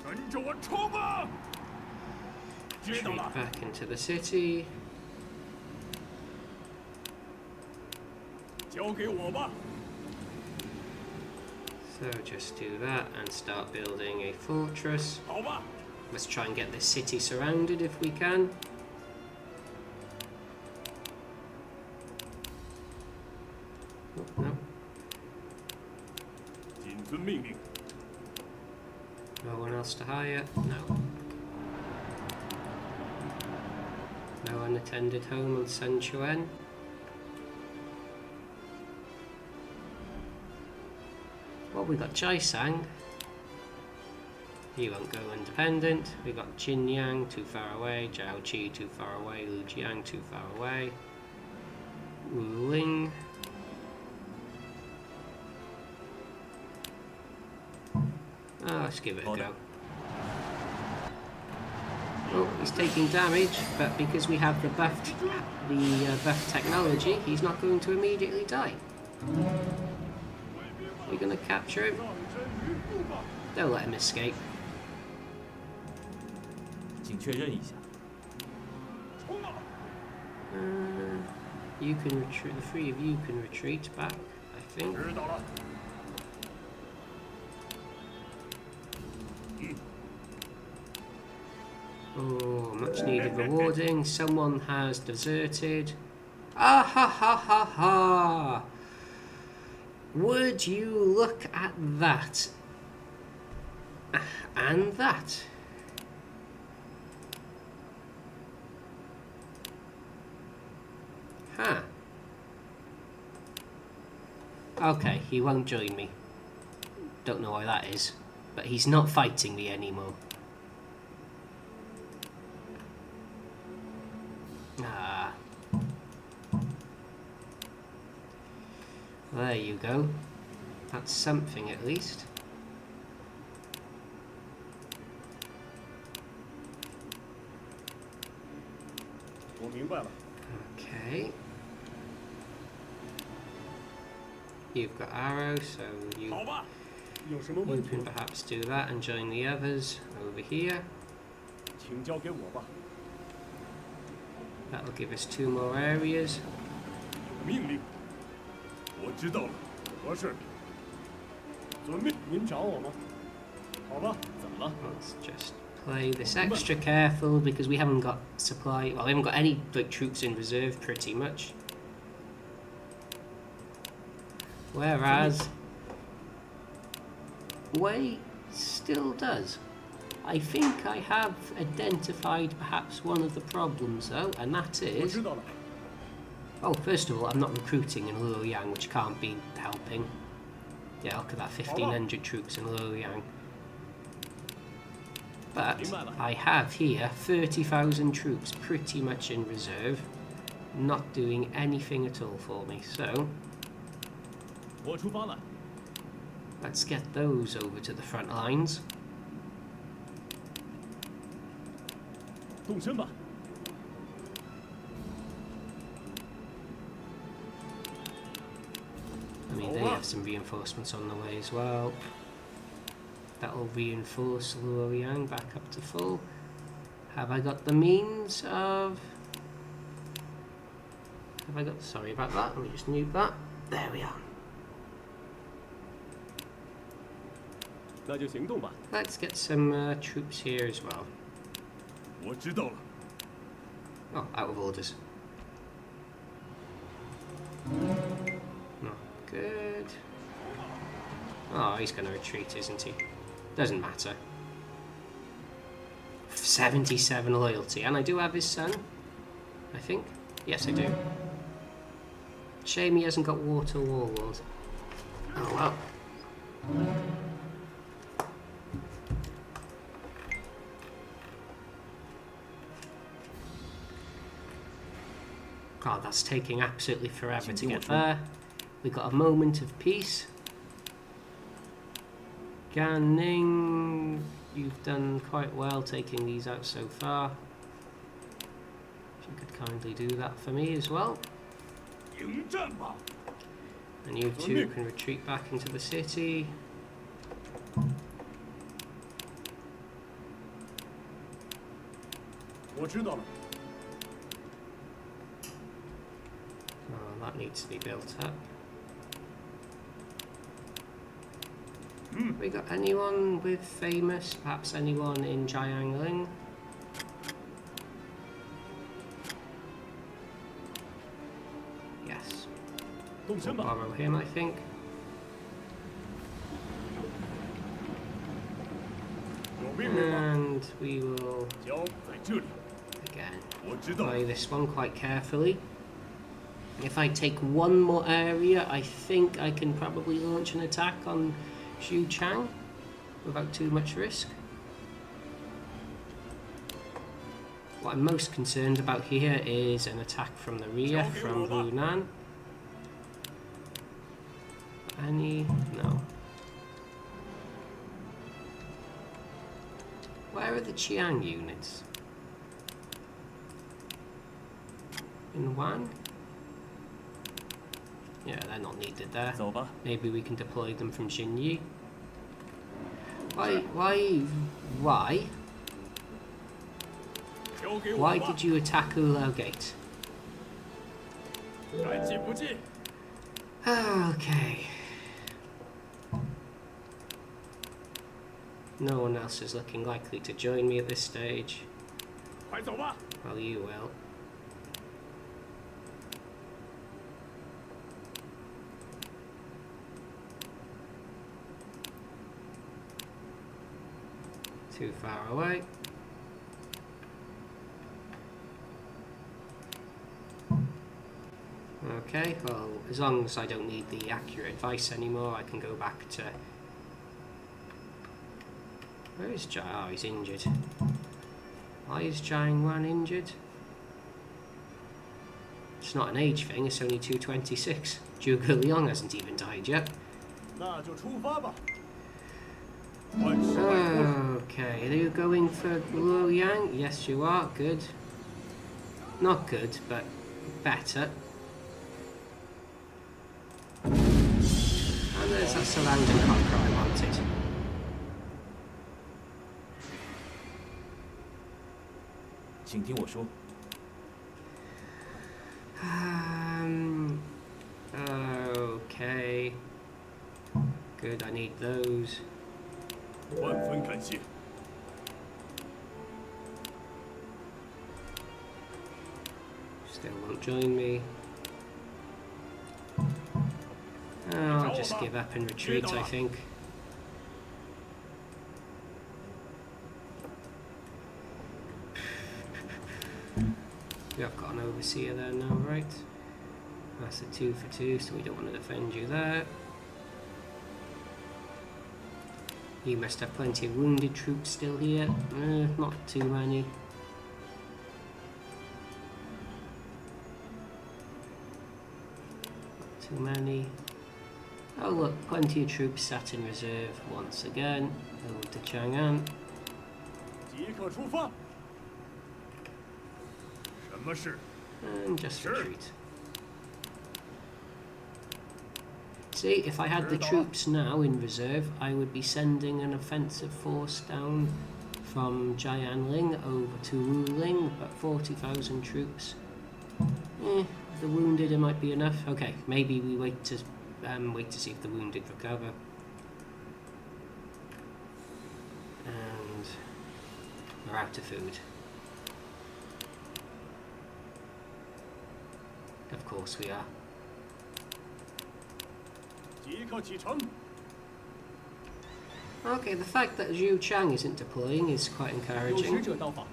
跟着我冲啊！知道 Retreat 了。 back into the city. 交给我吧。 So just do that and start building a fortress. 好吧。 Let's try and get this city surrounded if we can. Oh, no. 谨遵命令。 No one else to hire? No. No unattended home on Sun Quan. Well, we got Jiangling. He won't go independent. We got Xinye too far away. Jiaoqi too far away. Lujiang too far away. Wuling. Let's give it a Hold go. on. Oh, he's taking damage, but because we have the buffed technology, he's not going to immediately die. We're going to capture him. 上身于步吧。 Don't let him escape. 请确认一下， 冲啊！ You can retreat. The three of you can retreat back, I think. 知道了。 Oh, much needed rewarding. Someone has deserted. Ah ha ha ha ha! Would you look at that? And that. Huh. Okay, he won't join me. Don't know why that is. But he's not fighting me anymore. Ah. There you go. That's something at least. 我明白了。 Okay. You've got arrow, so you 好吧。有什么问题 can 吗？ perhaps do that and join the others over here. 请交给我吧。 That'll give us 2 more areas. 有命令。我知道了。何事？遵命。您找我吗？好吧。怎么了？ Let's just play this extra careful because we haven't got supply. Well, we haven't got any troops in reserve pretty much. Whereas Wei still does. I think I have identified perhaps one of the problems though, and that 我 is... 知道了。 Oh, first of all, I'm not recruiting in Luoyang, which can't be helping. Yeah, look at that, 1,500 troops in Luoyang. But I have here 30,000 troops pretty much in reserve, not doing anything at all for me. So 我出发了。 let's get those over to the front lines. 动身吧。 I mean, they have some reinforcements on the way as well. That'll reinforce Luoyang back up to full. Have I got the means of... Have I got... Sorry about that, let me just mute that. There we are. 那就行动吧。 Let's get some troops here as well. 我知道了。 Oh, out of orders. Not good. Oh, he's going to retreat, isn't he? Doesn't matter. 77 loyalty. And I do have his son, I think. Yes, I do. Shame he hasn't got water warlord. Oh, well. God, that's taking absolutely forever to get there. We got a moment of peace. Gan Ning, you've done quite well taking these out so far. If you could kindly do that for me as well. 迎战吧。 And you two can retreat back into the city. 我知道了。 Oh, that needs to be built up. We got anyone with famous? Perhaps anyone in Jiangling? Yes. 动 We'll 身吧。 borrow him, I think. 有命令吗？ And we will, 交在这里。 again, 我知道了。 play this one quite carefully. If I take one more area, I think I can probably launch an attack on Xuchang without too much risk. What I'm most concerned about here is an attack from the rear from Hunan. Any? No. Where are the Qiang units? In Wan? Yeah, they're not needed there. 走吧。 Maybe we can deploy them from Xinye. Why 交给我 Why 吧。 did you attack Ulao Gate? 该进不进？ Okay. No one else is looking likely to join me at this stage. 快走吧。 Well, you will. Too far away. Okay, well, as long as I don't need the accurate advice anymore, I can go back to... Where is Chao? Oh, he's injured. Why is Jiangling injured? It's not an age thing, it's only 226. Zhuge Liang hasn't even died yet. 那就出发吧。万事万物。 Okay, are you going for Luoyang? Yes, you are. Good. Not good, but better. And there's that surrounding conquer I wanted. 请听我说。 Okay. Good, I need those. 万分感谢。 Still won't join me. I'll just give up and retreat, I think. We have got an overseer there now, right? That's a 2 for 2, so we don't want to defend you there. You must have plenty of wounded troops still here. Not too many. Not too many. Oh look, plenty of troops sat in reserve once again. Over to Chang'an. 即刻出发。什么事？ And just Sure. retreat. See, if I had the troops now in reserve, I would be sending an offensive force down from Jiangling over to Wuling, but 40,000 troops. The wounded, it might be enough. Okay, maybe we wait to see if the wounded recover. And we're out of food. Of course we are. 即刻启程。 Okay, the fact that Xuchang isn't deploying is quite 有使 encouraging. 者到访。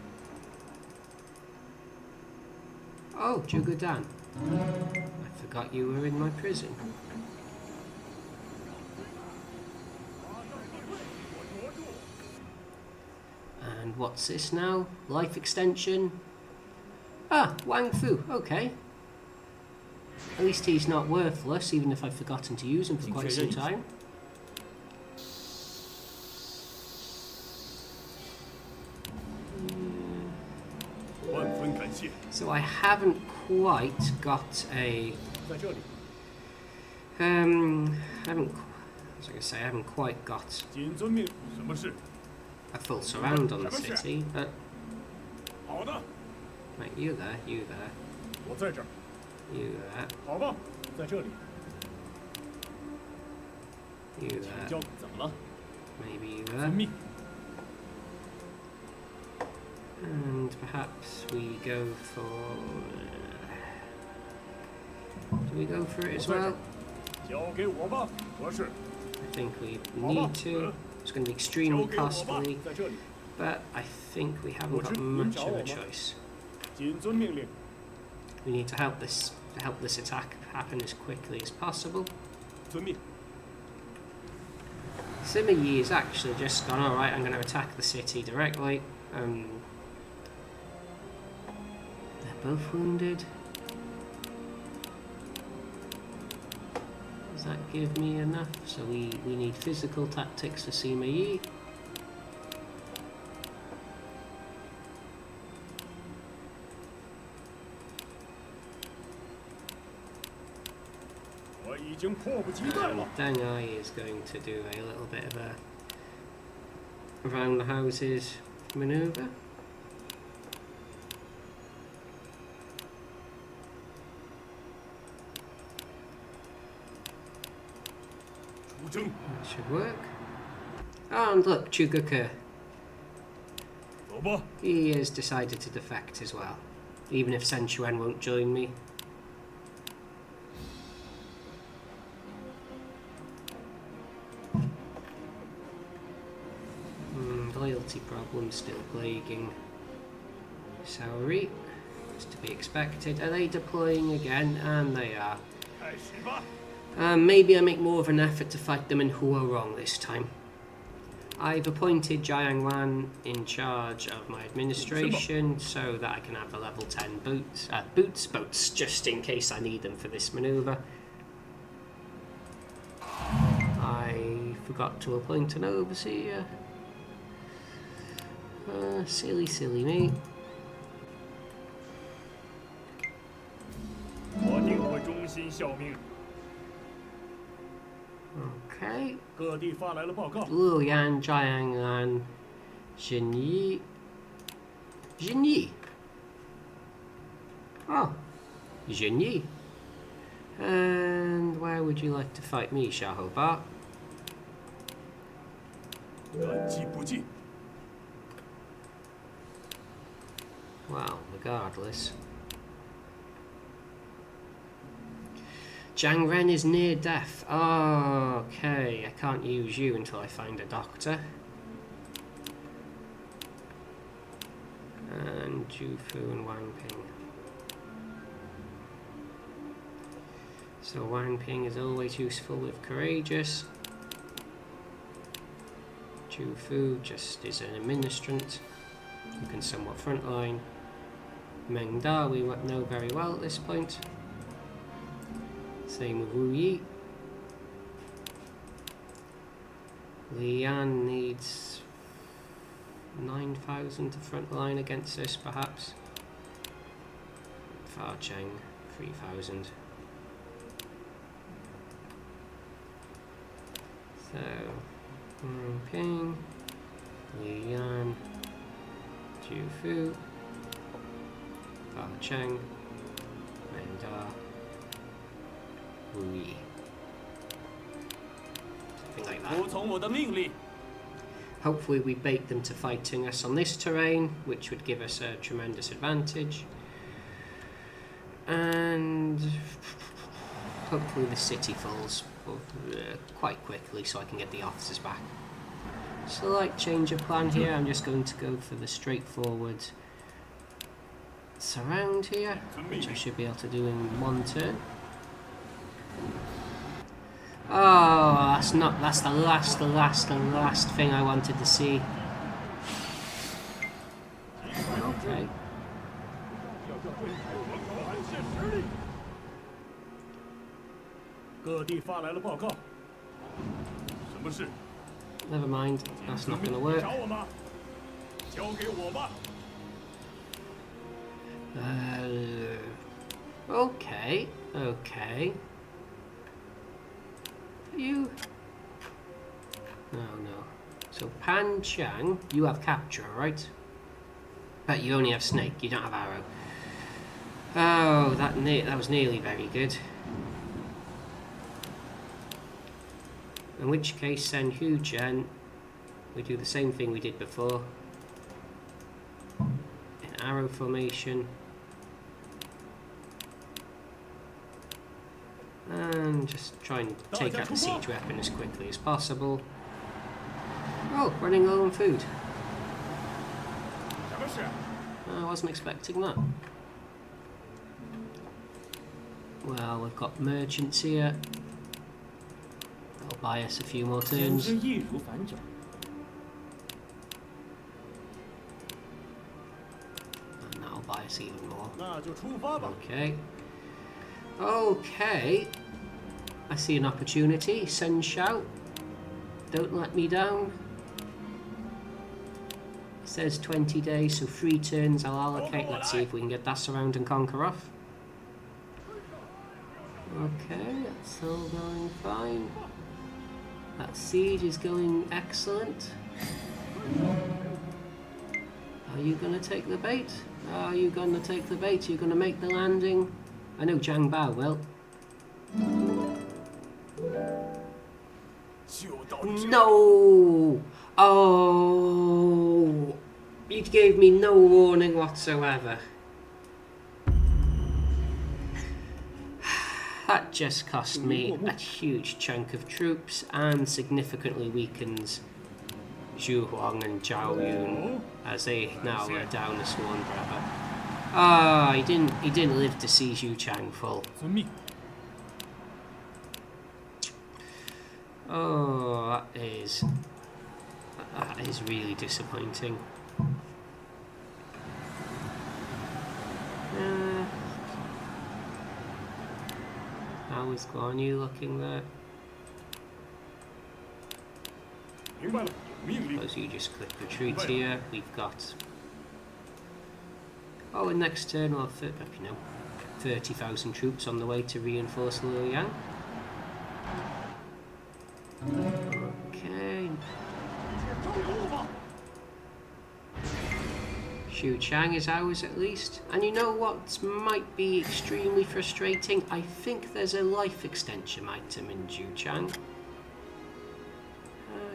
Oh, Jugodan. I forgot you were in my prison. And what's this now? Life extension? Ah, Wang Fu, okay. At least he's not worthless, even if I've forgotten to use him for quite some time. So I haven't quite got a... 在这里， I haven't quite got 谨遵命。什么事？ a full surround on the city, but... 好的， Right, you there, you there, 我在这儿。 you there, 好吧，在这里。 you 请 there, 教，怎么了？ maybe you 遵 there. 命。 And perhaps we go for... do we go for it as well? 交给我吧，博士。 I think we 好吧 need to. It's going to be extremely 交给我吧 costly, 在这里， but I think we haven't got much of a choice. 谨遵命令。 We need to help this attack happen as quickly as possible. 遵命。 Sima Yi has actually just gone, alright, I'm going to attack the city directly. They're both wounded. Does that give me enough? So we need physical tactics for Sima Yi. 我已经迫不及待了。 Deng Ai is going to do a little bit of a around the houses maneuver. 出征， That should work. Oh, and look, Chuguke. 走吧。 He has decided to defect as well, even if Sen Chuan won't join me. Loyalty problems still plaguing Saori. It's to be expected. Are they deploying again? And they are. 开始吧。 Maybe I make more of an effort to fight them in Huarong this time. I've appointed Jiangwan in charge of my administration so that I can have a level 10 boats, just in case I need them for this maneuver. I forgot to appoint an overseer. Silly me. 我定会忠心效命。 Okay. 各地发来了报告。 Luoyang, Jiangling, Xinye. Xinye. Oh, Xinye. And where would you like to fight me, Shahobar? 感激不尽。 Well, regardless. Zhang Ren is near death. Oh, okay, I can't use you until I find a doctor. And Jufu and Wang Ping. So Wang Ping is always useful with courageous. Chu Fu just is an administrant who can somewhat frontline. Meng Da we know very well at this point. Same with Wu Yi. Li Yan needs 9,000 to frontline against this, perhaps. Fa Cheng 3,000. So Ping, Li Yan, Ju Fu, Fa Cheng, Meng Da, Wu Yi. Something like that. 服从我的命令。 Hopefully we bait them to fighting us on this terrain, which would give us a tremendous advantage. And hopefully the city falls quite quickly so I can get the officers back. Slight change of plan here. I'm just going to go for the straightforward surround here, which I should be able to do in one turn. Oh, that's the last thing I wanted to see. Okay. 各地发来了报告。什么事？ Never mind, that's not going to work. 找我吗？交给我吧。 Okay, okay. You? No. So Pan Chang, you have capture, right? But you only have snake. You don't have arrow. Oh, that was nearly very good. In which case, send Hu Chen. We do the same thing we did before. In arrow formation. And just try and take out the siege weapon as quickly as possible. Oh, running low on food. 什么事？ I wasn't expecting that. Well, we've got merchants here. They'll buy us a few more 简 turns. 直易如反掌。 And that'll buy us even more. 那就出发吧。 Okay. Okay. I see an opportunity. Send Chao. Don't let me down. It says 20 days, so 3 turns I'll allocate. Let's see if we can get that surround and conquer off. Okay, that's all going fine. That siege is going excellent. Are you going to take the bait? Are you going to take the bait? Are you going to make the landing? I know Zhang Bao will. 就到这。 No! Oh! You gave me no warning whatsoever. That just cost me a huge chunk of troops and significantly weakens Zhu Huang and Zhao Yun as they now are down a sworn brother. Ah, he didn't live to see Xuchang fall. 遵命。 Oh, that is really disappointing. How is Guan Yu looking there? 明白了，有命令。 Suppose you just click retreat here. We've got. Oh, and next turn we'll have 30,000 troops on the way to reinforce Luoyang. Okay. Xuchang is ours at least. And you know what might be extremely frustrating? I think there's a life extension item in Xuchang.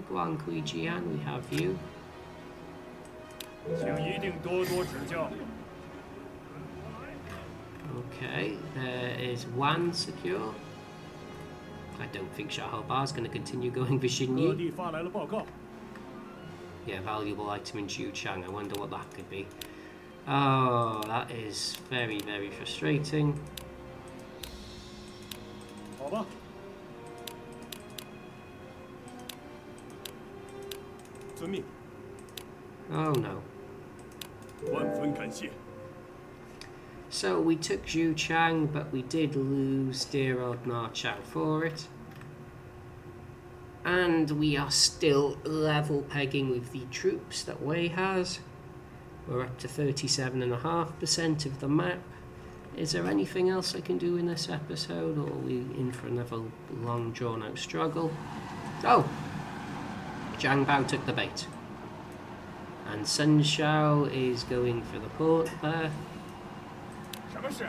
Guan Kui Jian, we have you. 请一定多多指教。 Okay, there is Wan secure. I don't think Shahobar is going to continue going for 各 Xinye. 地发来了报告。 Yeah, valuable item in Xuchang. I wonder what that could be. Oh, that is very, very frustrating. 好吧。遵命。 Oh no. 万分感谢。 So we took Xuchang, but we did lose dear old Ma Chao for it. And we are still level pegging with the troops that Wei has. We're up to 37.5% of the map. Is there anything else I can do in this episode, or are we in for another long drawn out struggle? Oh! Zhang Bao took the bait. And Sun Shao is going for the port there. 什么事？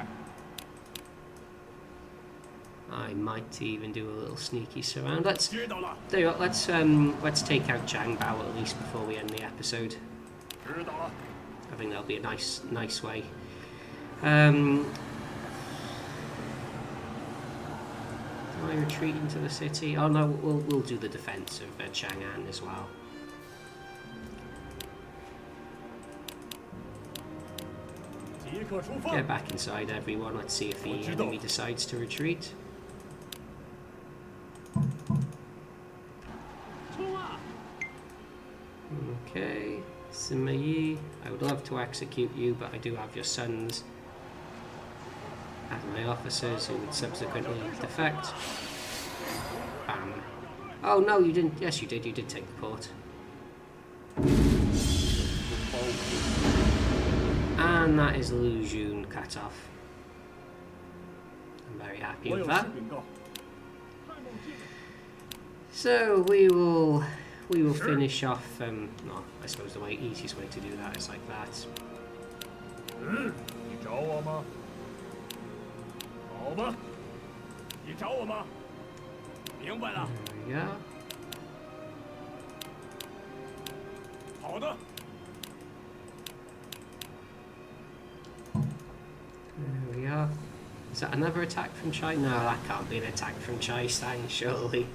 I might even do a little sneaky surround. Let's 知道了， tell you what, let's take out Zhang Bao at least before we end the episode. 知道了。 I think that'll be a nice way. Do I retreat into the city? Oh no, we'll do the defense of Chang'an as well. 即刻出发。 Get back inside, everyone. Let's see if the enemy decides to retreat. 冲啊！ Okay, Xinye, I would love to execute you, but I do have your sons as my officers who would subsequently defect. Bam. Oh no, you didn't. Yes, you did. You did take the port. And that is Lu Jun cut off. I'm very happy 我 with 有 that. 事禀告。 So we will finish off. No, I suppose the easiest way to do that is like that. 你找我吗？好吧。你找我吗？明白了。 There we go. 好的。 There we are. Is that another attack from Chai? No, that can't be an attack from Chai Stang, surely.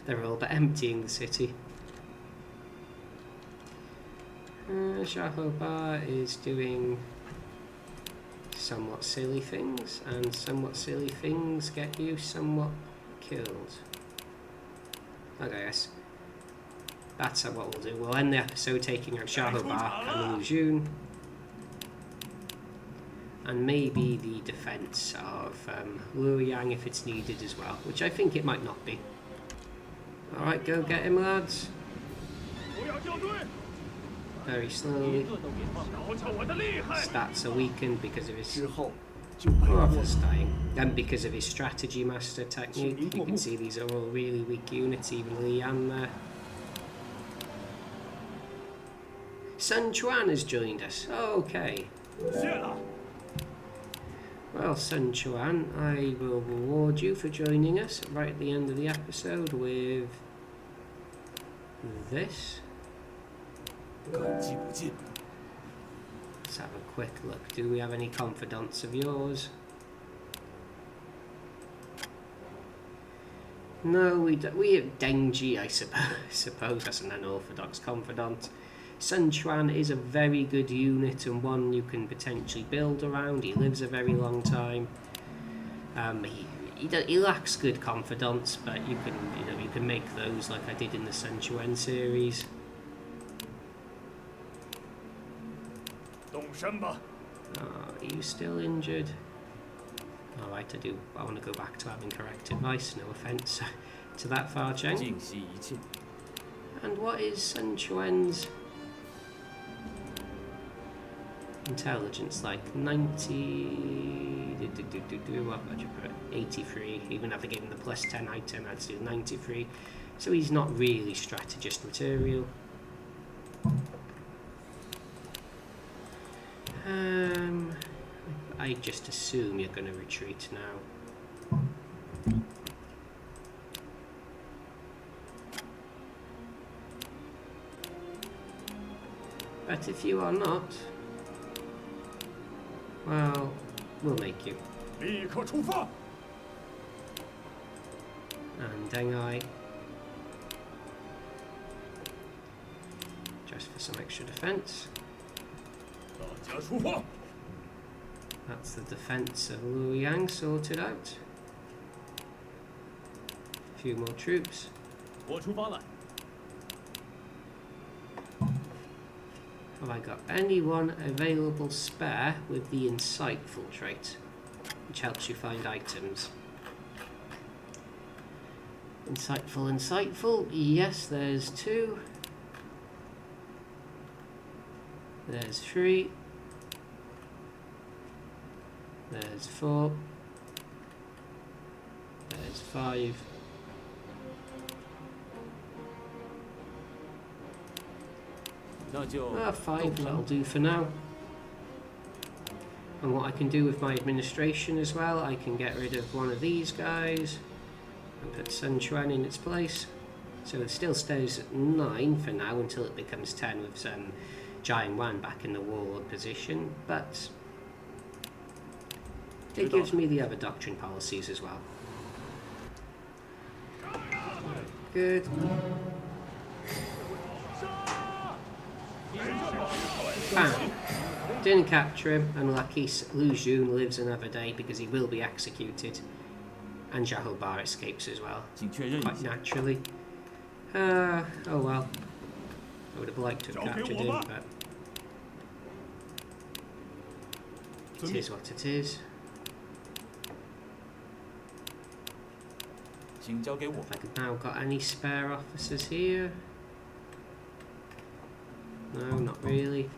They're all but emptying the city. Shahoba is doing somewhat silly things, and somewhat silly things get you somewhat killed. Okay, yes. That's what we'll do. We'll end the episode taking out Shahoba and Lu Jun. And maybe the defense of Luoyang if it's needed as well, which I think it might not be. Alright, go get him, lads. 不要掉队， Very 一 slowly. 个都别放过。 瞧瞧我的厉害！ Stats are weakened because of his 之后就派我 Warhorse dying. And because of his strategy master technique. You can see these are all really weak units, even Lian there. Sun Chuan has joined us. Okay. 谢了。 Well, Sun Chuan, I will reward you for joining us right at the end of the episode with this. 感激不尽。 Let's have a quick look. Do we have any confidants of yours? No, we don't. We have Denji, I suppose that's an unorthodox confidant. Sun Chuan is a very good unit and one you can potentially build around. He lives a very long time. He lacks good confidants, but you can make those like I did in the Sun Chuan series. 动身吧。 Are you still injured? Alright, I want to go back to having correct advice, no offence to that far, Cheng. 尽惜一切。 And what is Sun Chuan's intelligence like? 90... What would you put? 83. Even if I give him the plus 10 item, that's still 93. So he's not really strategist material. I just assume you're going to retreat now. But if you are not, well, we'll make you. 立刻出发。 And Dengai, just for some extra defense. 大家出发。That's the defence of Luoyang sorted out. A few more troops. 我出发了。 Have I got anyone available spare with the insightful trait, which helps you find items? Insightful. Yes, there's 2. There's 3. There's 4. There's 5. Ah, 5, that'll do for now. And what I can do with my administration as well, I can get rid of one of these guys and put Sun Quan in its place. So it still stays at 9 for now until it becomes 10 with Jiangling back in the warlord position, but it gives me the other doctrine policies as well. Good. Bam. Didn't capture him, and lucky Lu Xun lives another day because he will be executed. And Zhao Bar escapes as well, 请确认一 quite 下， naturally. Oh well. I would have liked to have captured him, but it is what it is. 请交给我。 Have I now got any spare officers here? No, not really.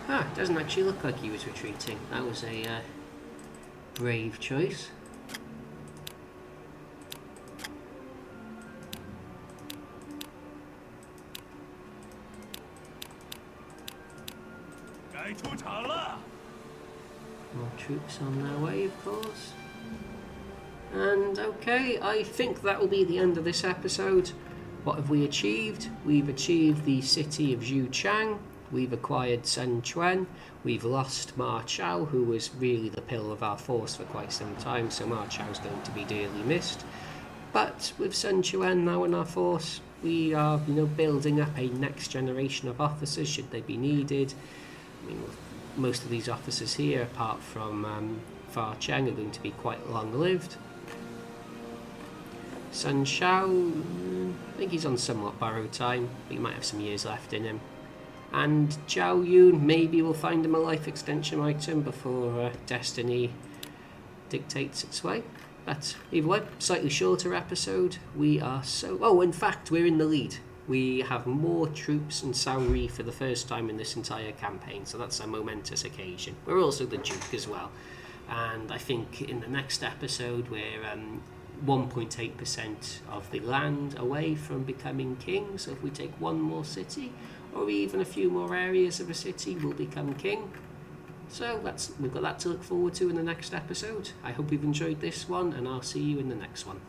Ah, it doesn't actually look like he was retreating. That was a brave choice. 该出场了。 More troops on their way, of course. And okay, I think that will be the end of this episode. What have we achieved? We've achieved the city of Xuchang. We've acquired Sun Quan. We've lost Ma Chao, who was really the pillar of our force for quite some time, so Ma Chao's going to be dearly missed. But with Sun Quan now in our force, we are, building up a next generation of officers should they be needed. I mean, most of these officers here, apart from Fa Cheng, are going to be quite long-lived. Sun Shao, I think he's on somewhat borrowed time, but he might have some years left in him. And Zhao Yun, maybe we'll find him a life extension item before destiny dictates its way. But either way, slightly shorter episode. We are so... Oh, in fact, we're in the lead. We have more troops in Saori for the first time in this entire campaign, so that's a momentous occasion. We're also the Duke as well. And I think in the next episode, we're 1.8% of the land away from becoming king. So if we take one more city, or even a few more areas of a city, we'll become king. So we've got that to look forward to in the next episode. I hope you've enjoyed this one, and I'll see you in the next one.